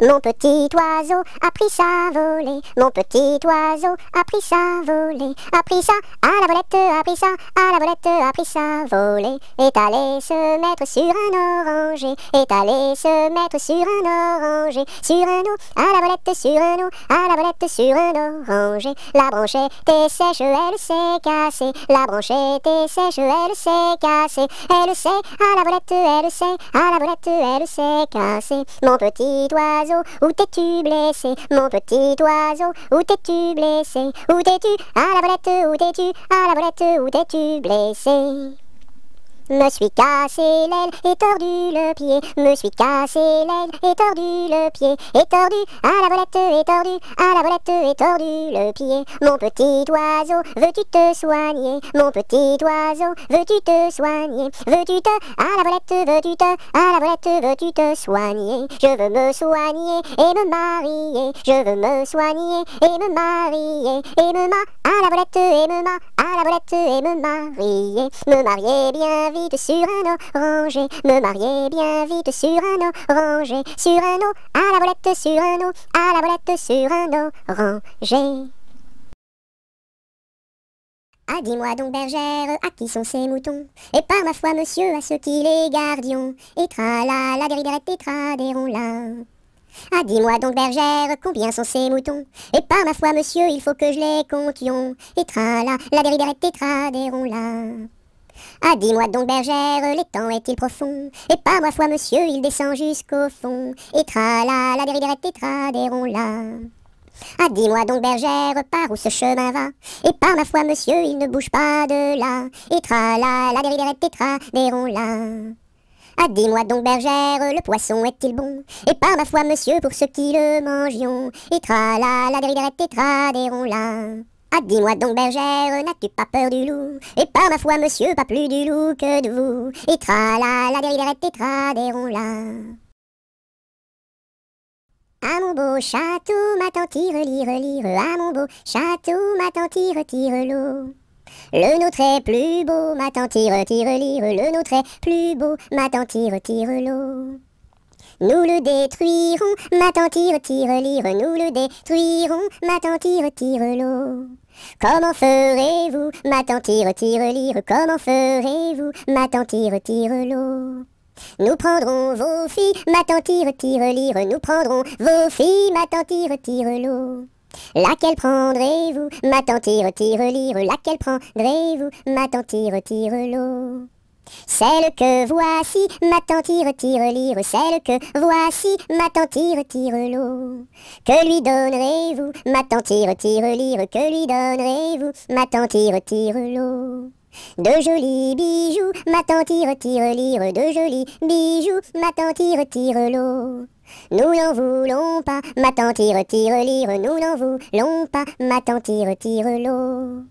Mon petit oiseau a pris sa volée. Mon petit oiseau a pris sa volée. A pris ça à la volette, a pris ça à la volette, a pris sa volée. Est allé se mettre sur un oranger. Est allé se mettre sur un oranger. Sur un eau, à la volette, sur un eau, à la volette, sur un oranger. La branche était sèche, elle s'est cassée. La branche était sèche, elle s'est cassée. Elle s'est à la volette, elle s'est à la volette, elle s'est cassée. Mon petit oiseau, où t'es-tu blessé? Mon petit oiseau, où t'es-tu blessé? Où t'es-tu? À la volette, où t'es-tu? À la volette, où t'es-tu blessé? Me suis cassé l'aile et tordu le pied. Me suis cassé l'aile et tordu le pied. Et tordu à la volette et tordu à la volette et tordu le pied. Mon petit oiseau, veux-tu te soigner? Mon petit oiseau, veux-tu te soigner? Veux-tu te à la volette, veux-tu te à la volette, veux-tu te soigner? Je veux me soigner et me marier. Je veux me soigner et me marier. Et me à la volette et me à la volette et me marier. Me marier bien vite sur un oranger, me marier bien vite sur un oranger, sur un eau, à la volette, sur un eau, à la volette, sur un oranger. Ah, dis-moi donc, bergère, à qui sont ces moutons? Et par ma foi, monsieur, à ceux qui les gardions. Et tra la la, des riderettes, et tra des ronds là. Ah, dis-moi donc, bergère, combien sont ces moutons? Et par ma foi, monsieur, il faut que je les comptions. Et tra-la, la déridérette tétra, là. Ah, dis-moi donc, bergère, l'étang est-il profond? Et par ma foi, monsieur, il descend jusqu'au fond. Et tra-la, la déridérette tétra, là. Ah, dis-moi donc, bergère, par où ce chemin va? Et par ma foi, monsieur, il ne bouge pas de là. Et tra-la, la déridérette tétra, là. Ah, dis-moi donc, bergère, le poisson est-il bon? Et par ma foi, monsieur, pour ceux qui le mangions. Et tra-la, la déridérette tétra, là. Ah, dis-moi donc, bergère, n'as-tu pas peur du loup? Et par ma foi, monsieur, pas plus du loup que de vous. Et tra-la, la déridérette tétra, là. À mon beau château, ma tante lire, à mon beau château, ma tante tire l'eau. Le nôtre est plus beau, ma tante lire, le nôtre est plus beau, ma tante tire l'eau. Nous le détruirons, ma tante lire, nous le détruirons, ma tante tire l'eau. Comment ferez-vous, ma tante lire, comment ferez-vous, ma tante tire l'eau? Nous prendrons vos filles, ma tante lire, nous prendrons vos filles, ma tante tire l'eau. Laquelle prendrez-vous, ma tante lire, laquelle prendrez-vous, ma tante tire l'eau? Celle que voici, ma tante lire, celle que voici, ma tante tire l'eau. Que lui donnerez-vous, ma tante lire, que lui donnerez-vous, ma tante tire l'eau? De jolis bijoux, ma tante lire, de jolis bijoux, ma tante tire l'eau. Nous n'en voulons pas, ma tante lire, nous n'en voulons pas, ma tante tire l'eau.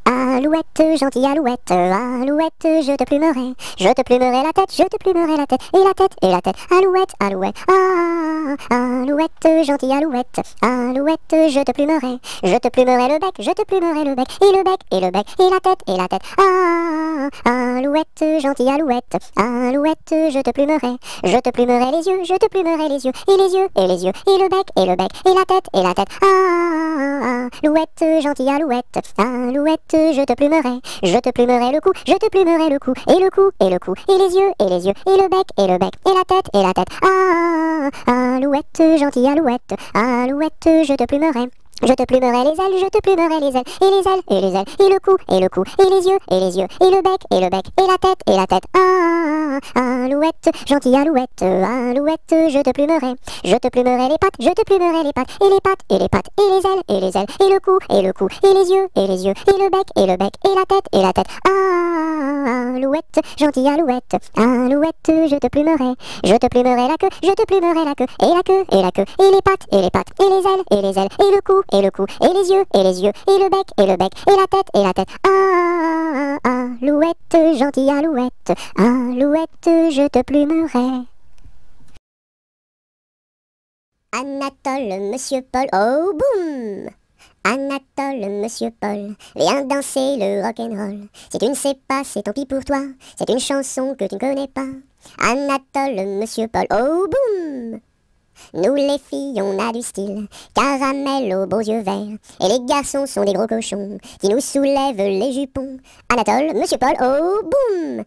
Alouette, gentille alouette, alouette, je te plumerai la tête, je te plumerai la tête, et la tête, et la tête, alouette, alouette, ah, alouette, gentille alouette, alouette, je te plumerai le bec, je te plumerai le bec, et le bec, et le bec, et la tête, ah, alouette, gentille alouette, alouette, je te plumerai les yeux, je te plumerai les yeux, et les yeux, et les yeux, et le bec, et le bec, et la tête, ah, alouette, gentille alouette, alouette, je te plumerai le cou, je te plumerai le cou, et le cou, et le cou, et les yeux, et les yeux, et le bec, et le bec, et la tête, ah, alouette, gentille alouette, alouette, je te plumerai les ailes, je te plumerai les ailes, et les ailes, et les ailes, et le cou, et le cou, et les yeux, et les yeux, et le bec, et la tête, ah, alouette, gentille alouette, alouette, je te plumerai les pattes, je te plumerai les pattes, et les pattes, et les pattes, et les ailes, et les ailes, et le cou, et le cou, et les yeux, et les yeux, et le bec, et la tête, ah, alouette, gentille alouette, alouette, je te plumerai la queue, je te plumerai la queue, et la queue, et la queue, et les pattes, et les ailes, et le cou, et le cou, et les yeux, et le bec, et la tête, ah, alouette, gentille alouette, alouette, je te plumerai. Anatole, monsieur Paul, oh boum! Anatole, monsieur Paul, viens danser le rock'n'roll. Si tu ne sais pas, c'est tant pis pour toi, c'est une chanson que tu ne connais pas. Anatole, monsieur Paul, oh boum! Nous les filles, on a du style, caramel aux beaux yeux verts. Et les garçons sont des gros cochons qui nous soulèvent les jupons. Anatole, monsieur Paul, oh boum!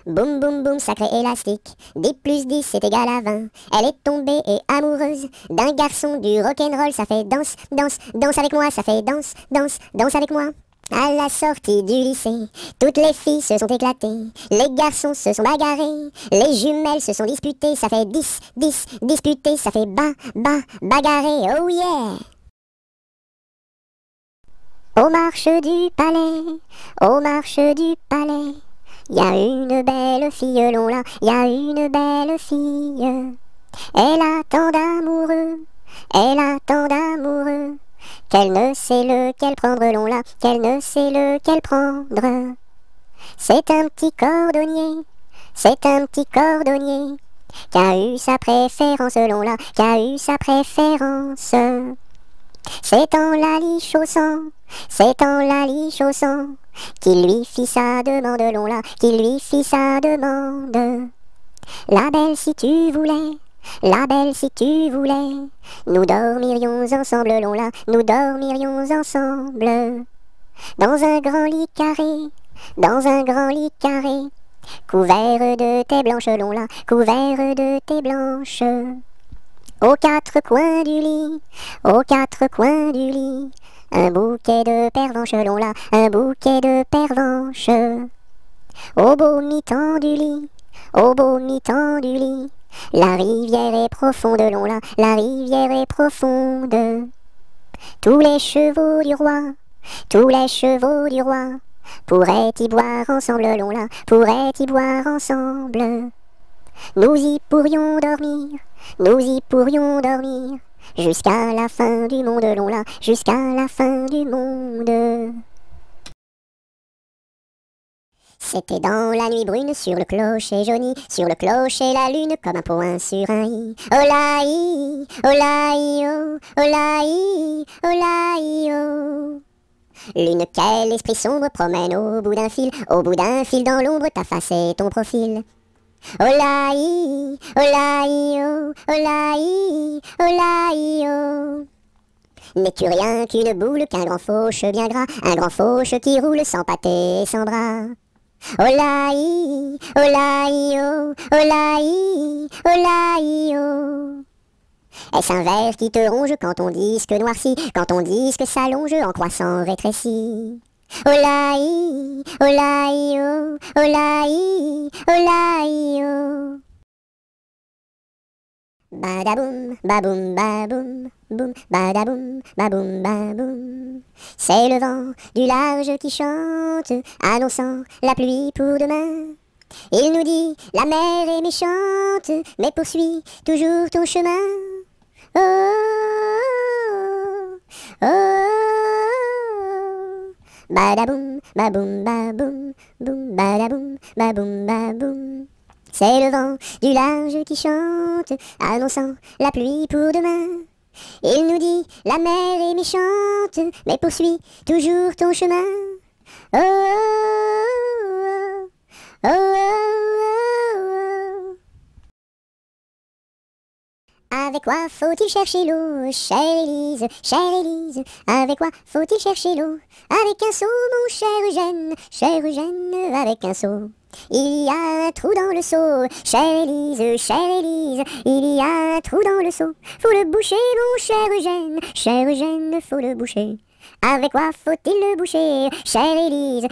Boum boum boum, sacré élastique, 10 plus 10 c'est égal à 20. Elle est tombée et amoureuse d'un garçon du rock'n'roll. Ça fait danse, danse, danse avec moi, ça fait danse, danse, danse avec moi. À la sortie du lycée, toutes les filles se sont éclatées, les garçons se sont bagarrés, les jumelles se sont disputées, ça fait 10, 10, disputé, ça fait bagarré, oh yeah! Aux marches du palais, y a une belle fille, long là, y a une belle fille. Elle a tant d'amoureux, qu'elle ne sait lequel prendre, long là, qu'elle ne sait lequel prendre. C'est un petit cordonnier, qui a eu sa préférence, long là, qui a eu sa préférence. C'est en la lichaussant, qu'il lui fit sa demande, long là, qu'il lui fit sa demande. La belle si tu voulais, nous dormirions ensemble, long là, nous dormirions ensemble. Dans un grand lit carré, Couvert de tes blanches longs là, couvert de tes blanches. Aux quatre coins du lit, aux quatre coins du lit, un bouquet de pervenches longs là, un bouquet de pervenches. Au beau mi-temps du lit, au beau mi-temps du lit, la rivière est profonde long là, la rivière est profonde. Tous les chevaux du roi, tous les chevaux du roi, pourraient y boire ensemble long là, pourraient y boire ensemble. Nous y pourrions dormir, nous y pourrions dormir, jusqu'à la fin du monde long là, jusqu'à la fin du monde. C'était dans la nuit brune, sur le clocher jauni, sur le clocher la lune, comme un point sur un i. Olaï, olaï, oh, olaï, olaï, oh. Lune, quel esprit sombre promène au bout d'un fil dans l'ombre, ta face et ton profil. Olaï, olaï, oh, olaï, olaï, oh. N'es-tu rien qu'une boule, qu'un grand fauche bien gras, un grand fauche qui roule sans pâté et sans bras? Olaï, olaï, oh, olaï, olaï, oh. Est-ce un ver qui te ronge quand ton disque noircit, quand ton disque s'allonge en croissant rétréci? Olaï, olaï, oh, olaï, olaï, oh. Badaboum, baboum, baboum, boum, badaboum, baboum, baboum. C'est le vent du large qui chante, annonçant la pluie pour demain. Il nous dit, la mer est méchante, mais poursuis toujours ton chemin. Oh, oh, oh, oh. Badaboum, baboum, baboum, boum, badaboum, baboum, baboum. C'est le vent du large qui chante, annonçant la pluie pour demain. Il nous dit, la mer est méchante, mais poursuis toujours ton chemin. Oh, oh, oh, oh, oh, oh. Avec quoi faut-il chercher l'eau, chère Élise, chère Élise? Avec quoi faut-il chercher l'eau? Avec un seau, mon cher Eugène, avec un seau. Il y a un trou dans le seau, chère Élise, il y a un trou dans le seau. Faut le boucher, mon cher Eugène, faut le boucher. Avec quoi faut-il le boucher, chère Élise,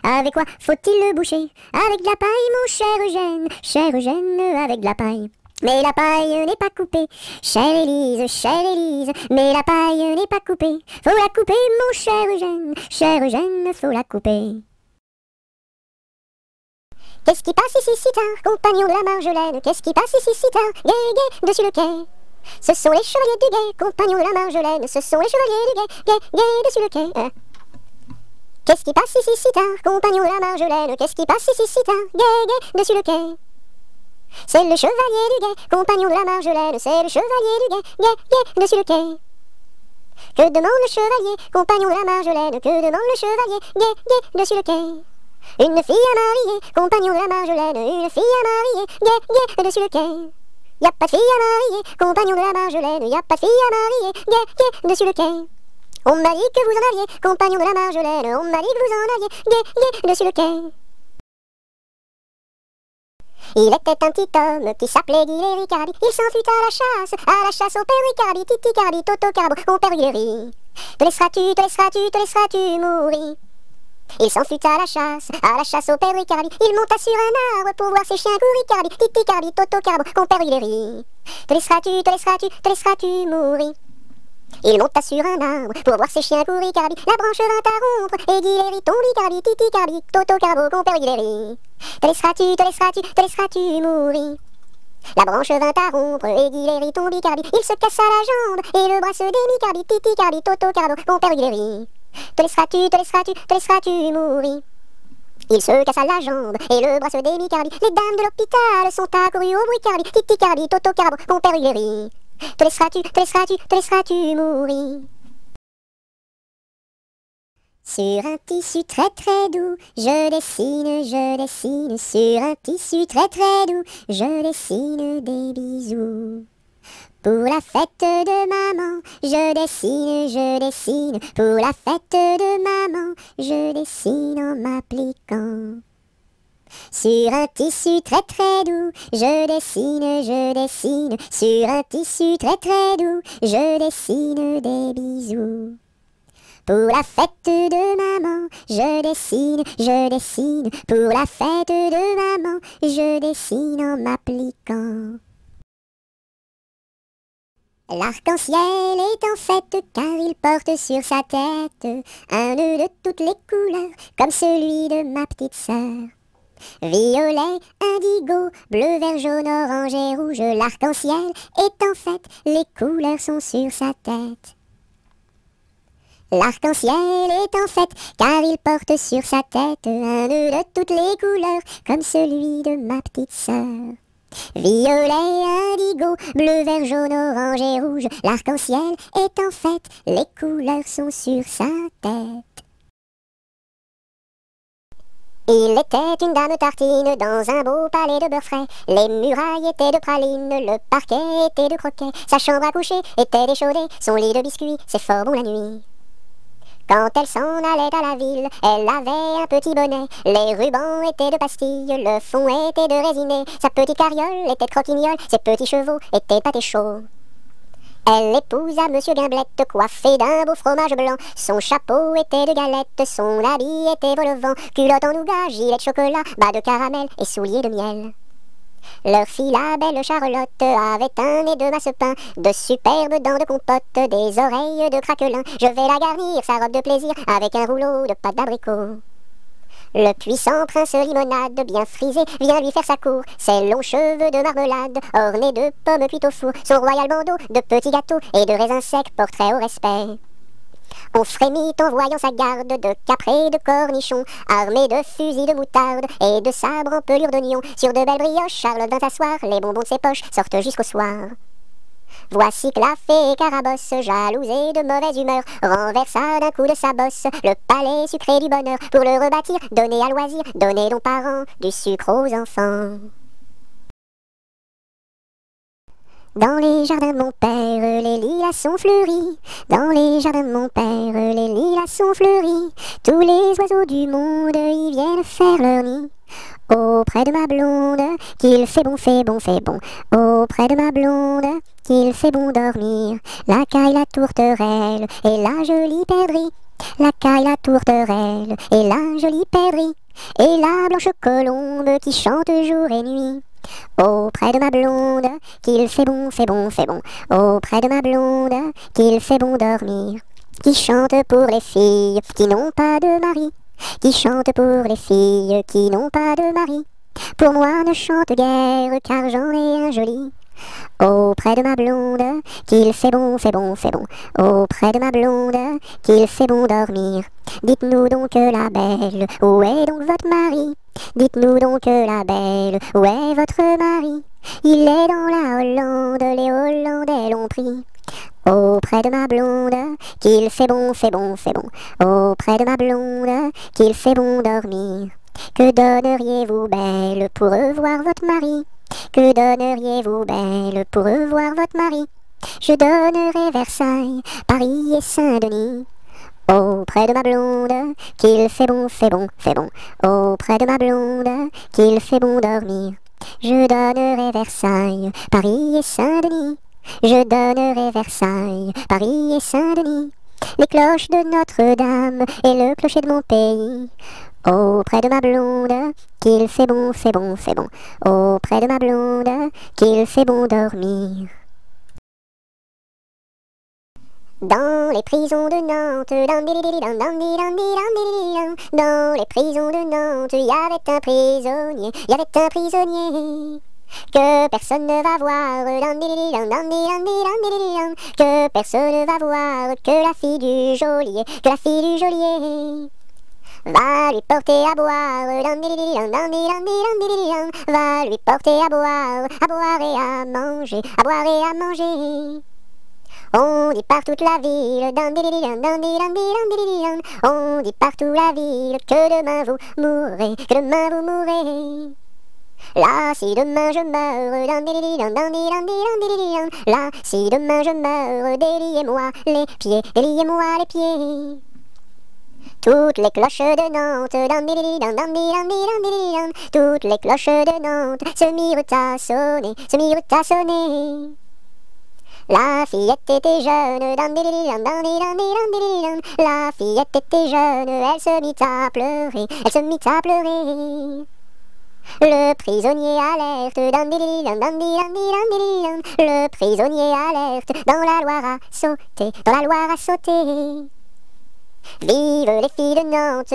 avec quoi faut-il le boucher? Avec de la paille, mon cher Eugène, avec de la paille. Mais la paille n'est pas coupée, chère Élise, mais la paille n'est pas coupée. Faut la couper, mon cher Eugène, faut la couper. Qu'est-ce qui passe ici si tard, compagnon de la Marjolaine? Qu'est-ce qui passe ici si tard, gai, gai, dessus le quai? Ce sont les chevaliers du guet, compagnons de la Marjolaine. Ce sont les chevaliers du guet, gai, gai, dessus le quai. Qu'est-ce qui passe ici si tard, compagnons de la Marjolaine? Qu'est-ce qui passe ici si tard, gai, gai, dessus le quai? C'est le chevalier du guet, compagnon de la Marjolaine. C'est le chevalier du guet, gai, gai, dessus le quai. Que demande le chevalier, compagnon de la Marjolaine? Que demande le chevalier, gai, gai, dessus le quai? Une fille à marier, compagnon de la Marjolaine, une fille à marier, gai, gai, dessus le quai. Y a pas de fille à marier, compagnon de la Marjolaine, y a pas de fille à marier, gai, gai, dessus le quai. On m'a dit que vous en aviez, compagnon de la Marjolaine, on m'a dit que vous en aviez, gai, gai, dessus le quai. Il était un petit homme qui s'appelait Guy Ricardi. Il s'en fut à la chasse au père Ricardi, Titi Cardi, Toto Carbo, mon père Guéry. Te laisseras-tu mourir? Il s'en fut à la chasse au père Ricardi. Il monta sur un arbre pour voir ses chiens courir, Ricardi, Titi Cardi, Toto Carbo, mon père Guéry. Te laisseras-tu mourir? Il monta sur un arbre pour voir ses chiens courir, Ricardi. La branche vint à rompre et Guy tombe, Ricardi, Titi Cardi, Toto Carbo, mon père Guéry. Te laisseras-tu mourir? La branche vint à rompre et Guy tombe, Ricardi. Il se cassa la jambe et le bras se démit, Cardi, Titi Cardi, Toto Carbo, mon père Guéry. Te laisseras-tu mourir? Il se cassa la jambe et le bras se démit, Cardi. Les dames de l'hôpital sont accourues au bruit, Cardi, Titi Cardi, Toto Carbo, mon père Guéry. Te laisseras-tu mourir? Sur un tissu très très doux, je dessine, sur un tissu très très doux, je dessine des bisous. Pour la fête de maman, je dessine, pour la fête de maman, je dessine en m'appliquant. Sur un tissu très très doux, je dessine, sur un tissu très très doux, je dessine des bisous. Pour la fête de maman, je dessine, pour la fête de maman, je dessine en m'appliquant. L'arc-en-ciel est en fête car il porte sur sa tête un nœud de toutes les couleurs comme celui de ma petite sœur. Violet, indigo, bleu, vert, jaune, orange et rouge, l'arc-en-ciel est en fête, les couleurs sont sur sa tête. L'arc-en-ciel est en fête car il porte sur sa tête un nœud de toutes les couleurs comme celui de ma petite sœur. Violet, indigo, bleu, vert, jaune, orange et rouge, l'arc-en-ciel est en fête, les couleurs sont sur sa tête. Il était une dame tartine dans un beau palais de beurre frais. Les murailles étaient de praline, le parquet était de croquet. Sa chambre à coucher était d'échaudée, son lit de biscuits, c'est fort bon la nuit. Quand elle s'en allait à la ville, elle avait un petit bonnet. Les rubans étaient de pastilles, le fond était de résiné. Sa petite carriole était de croquignole, ses petits chevaux étaient de pâté chaud. Elle épousa Monsieur Gimblette, coiffé d'un beau fromage blanc. Son chapeau était de galette, son habit était vol-au-vent. Culotte en nougat, gilet de chocolat, bas de caramel et souliers de miel. Leur fille, la belle Charlotte, avait un nez de masse-pain, de superbes dents de compote, des oreilles de craquelin. Je vais la garnir, sa robe de plaisir, avec un rouleau de pâte d'abricot. Le puissant prince limonade, bien frisé, vient lui faire sa cour. Ses longs cheveux de marmelade, ornés de pommes cuites au four. Son royal bandeau de petits gâteaux et de raisins secs porte très haut respect. On frémit en voyant sa garde de caprés de cornichons, armés de fusils de moutarde et de sabres en pelure d'oignon. Sur de belles brioches, Charlotte vint s'asseoir, les bonbons de ses poches sortent jusqu'au soir. Voici que la fée Carabosse, jalousée de mauvaise humeur, renversa d'un coup de sa bosse le palais sucré du bonheur. Pour le rebâtir, donner à loisir, donner donc parents du sucre aux enfants. Dans les jardins de mon père, les lilas sont fleuris. Dans les jardins de mon père, les lilas sont fleuris. Tous les oiseaux du monde y viennent faire leur nid. Auprès de ma blonde, qu'il fait bon, fait bon, fait bon. Auprès de ma blonde, qu'il fait bon dormir. La caille, la tourterelle et la jolie perdrix. La caille, la tourterelle et la jolie perdrix. Et la blanche colombe qui chante jour et nuit. Auprès de ma blonde, qu'il fait bon, fait bon, fait bon. Auprès de ma blonde, qu'il fait bon dormir. Qui chante pour les filles qui n'ont pas de mari. Qui chante pour les filles qui n'ont pas de mari. Pour moi ne chante guère car j'en ai un joli. Auprès de ma blonde, qu'il fait bon, fait bon, fait bon. Auprès de ma blonde, qu'il fait bon dormir. Dites-nous donc la belle, où est donc votre mari? Dites-nous donc la belle, où est votre mari? Il est dans la Hollande, les Hollandais l'ont pris. Auprès de ma blonde, qu'il fait bon, fait bon, fait bon. Auprès de ma blonde, qu'il fait bon dormir. Que donneriez-vous belle pour revoir votre mari? Que donneriez-vous belle pour revoir votre mari? Je donnerais Versailles, Paris et Saint-Denis. Auprès de ma blonde, qu'il fait bon, fait bon, fait bon. Auprès de ma blonde, qu'il fait bon dormir. Je donnerai Versailles, Paris et Saint-Denis. Je donnerai Versailles, Paris et Saint-Denis. Les cloches de Notre-Dame et le clocher de mon pays. Auprès de ma blonde, qu'il fait bon, fait bon, fait bon. Auprès de ma blonde, qu'il fait bon dormir. Dans les prisons de Nantes, dans les prisons de Nantes, il y avait un prisonnier, que personne ne va voir, que personne ne va voir, que la fille du geôlier, va lui porter à boire, va lui porter à boire et à manger, On dit par toute la ville, on dit partout la ville, que demain vous mourrez, Là, si demain je meurs, là, si demain je meurs, déliez-moi les pieds, Toutes les cloches de Nantes, toutes les cloches de Nantes se mirent à sonner, se mirent à sonner. La fillette était jeune, la fillette était jeune, elle se mit à pleurer, elle se mit à pleurer. Le prisonnier alerte, le prisonnier alerte, dans la Loire a sauté, dans la Loire a sauté. Vive les filles de Nantes,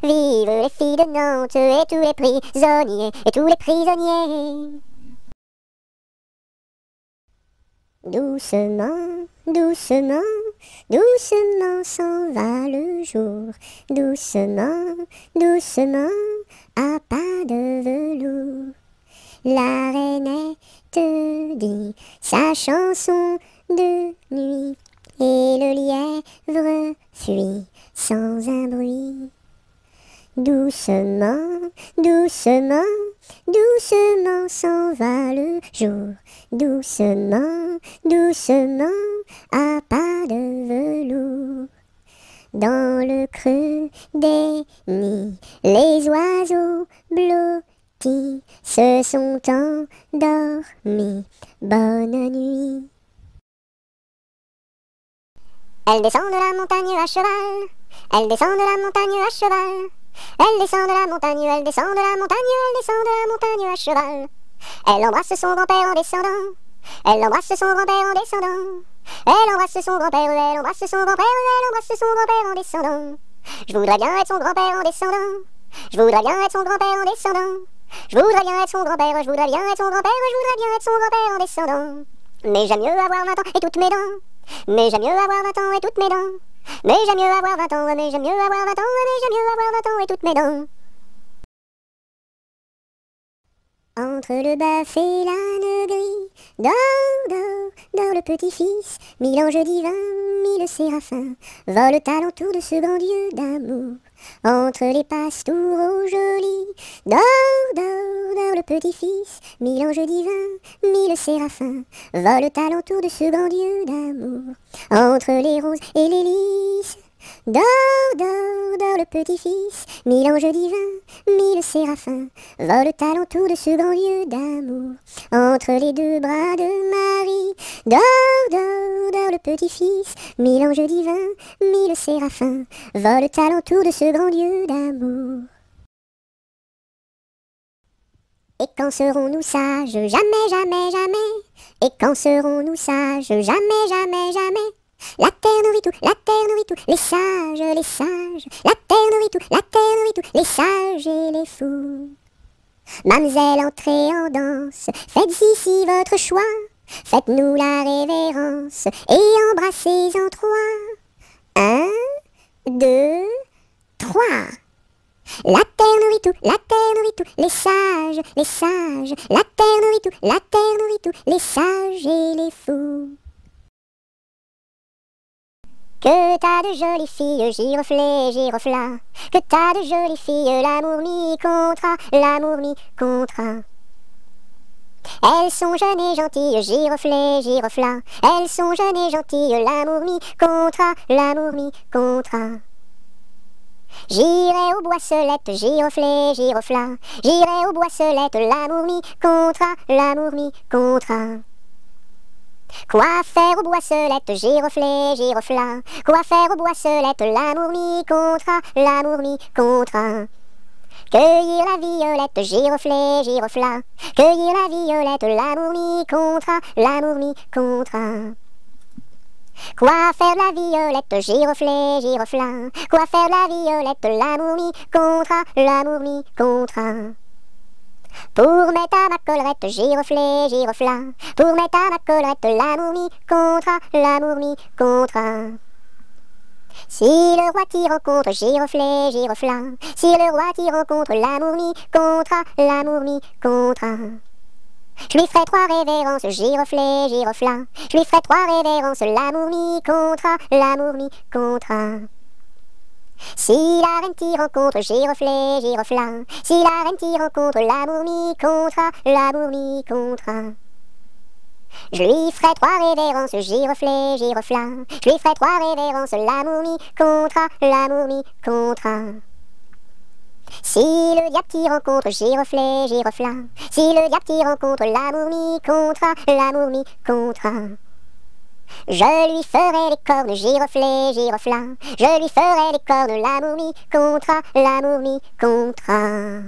vive les filles de Nantes, et tous les prisonniers, et tous les prisonniers. Doucement, doucement, doucement s'en va le jour. Doucement, doucement, à pas de velours. La rainette dit sa chanson de nuit, et le lièvre fuit sans un bruit. Doucement, doucement, doucement s'en va le jour. Doucement, doucement, à pas de velours. Dans le creux des nids, les oiseaux blottis se sont endormis. Bonne nuit. Elle descend de la montagne à cheval, elle descend de la montagne à cheval. Elle descend de la montagne, elle descend de la montagne, elle descend de la montagne à cheval. Elle embrasse son grand-père en descendant, elle embrasse son grand-père en descendant. Elle embrasse son grand-père, elle embrasse son grand-père, elle embrasse son grand-père en descendant. Je voudrais bien être son grand-père en descendant, je voudrais bien être son grand-père en descendant. Je voudrais bien être son grand-père, je voudrais bien être son grand-père, je voudrais bien être son grand-père en descendant. Mais j'aime mieux avoir 20 ans et toutes mes dents, mais j'aime mieux avoir 20 ans et toutes mes dents. Mais j'aime mieux avoir 20 ans, mais j'aime mieux avoir 20 ans, mais j'aime mieux avoir 20 ans et toutes mes dents. Entre le bœuf et l'âne gris, dors, dors, dors le petit-fils, mille anges divins, mille séraphins, volent alentour de ce grand Dieu d'amour. Entre les pastoureaux jolis, dors, dors, dors le petit-fils, mille anges divins, mille séraphins, volent alentour de ce grand Dieu d'amour. Entre les roses et les lys, dors, dors, dors le petit-fils, mille anges divins, mille séraphins, volent alentour de ce grand Dieu d'amour. Entre les deux bras de Marie, dors, dors, dors le petit-fils, mille anges divins, mille séraphins, volent alentour de ce grand Dieu d'amour. Et quand serons-nous sages? Jamais, jamais, jamais. Et quand serons-nous sages? Jamais, jamais, jamais. La terre nourrit tout, la terre nourrit tout, les sages, les sages. La terre nourrit tout, la terre nourrit tout, les sages et les fous. Mamselle, entrez en danse, faites ici votre choix. Faites-nous la révérence et embrassez en trois. 1, 2, 3. La terre nourrit tout, la terre nourrit tout, les sages, les sages. La terre nourrit tout, la terre nourrit tout, les sages et les fous. Que t'as de jolies filles, giroflées, giroflas. Que t'as de jolies filles, l'amour mi contra, l'amour mi contra. Elles sont jeunes et gentilles, giroflées, giroflas. Elles sont jeunes et gentilles, l'amour mi contra, l'amour mi contra. J'irai aux boisselettes, giroflées, giroflas. J'irai aux boisselettes, l'amour mi contra, l'amour mi contra. Quoi faire aux boisselettes, giroflées, giroflas? Quoi faire aux boisselettes, l'amour mi contra, l'amour mi contra. Cueillir la violette, giroflées, giroflas. Cueillir la violette, l'amour mi contra, l'amour mi contra. Quoi faire la violette, giroflées, giroflas? Quoi faire la violette, l'amour mi contra, l'amour mi contra. Pour mettre à ma collerette, giroflées, giroflas. Pour mettre à ma collerette, l'amour mi contra, l'amour mi contra. Si le roi t'y rencontre, giroflées, giroflas. Si le roi t'y rencontre, l'amour mi contra, l'amour mi contra. Je lui ferai 3 révérences, giroflées, giroflas. Je lui ferai 3 révérences, l'amour mi contra, l'amour mi contra. Si la reine t'y rencontre, giroflées, giroflas. Si la reine t'y rencontre, l'amour mi contra, l'amour mi contra. Je lui ferai 3 révérences, giroflée, girofla. Je lui ferai 3 révérences, la mourmi contra, la mourmi contra. Si le diable qui rencontre giroflée, girofla. Si le diable qui rencontre la mourmi contra, la mourmi contra. Je lui ferai les cornes, giroflée, girofla. Je lui ferai les cornes, la mourmi contra, la mourmi contra.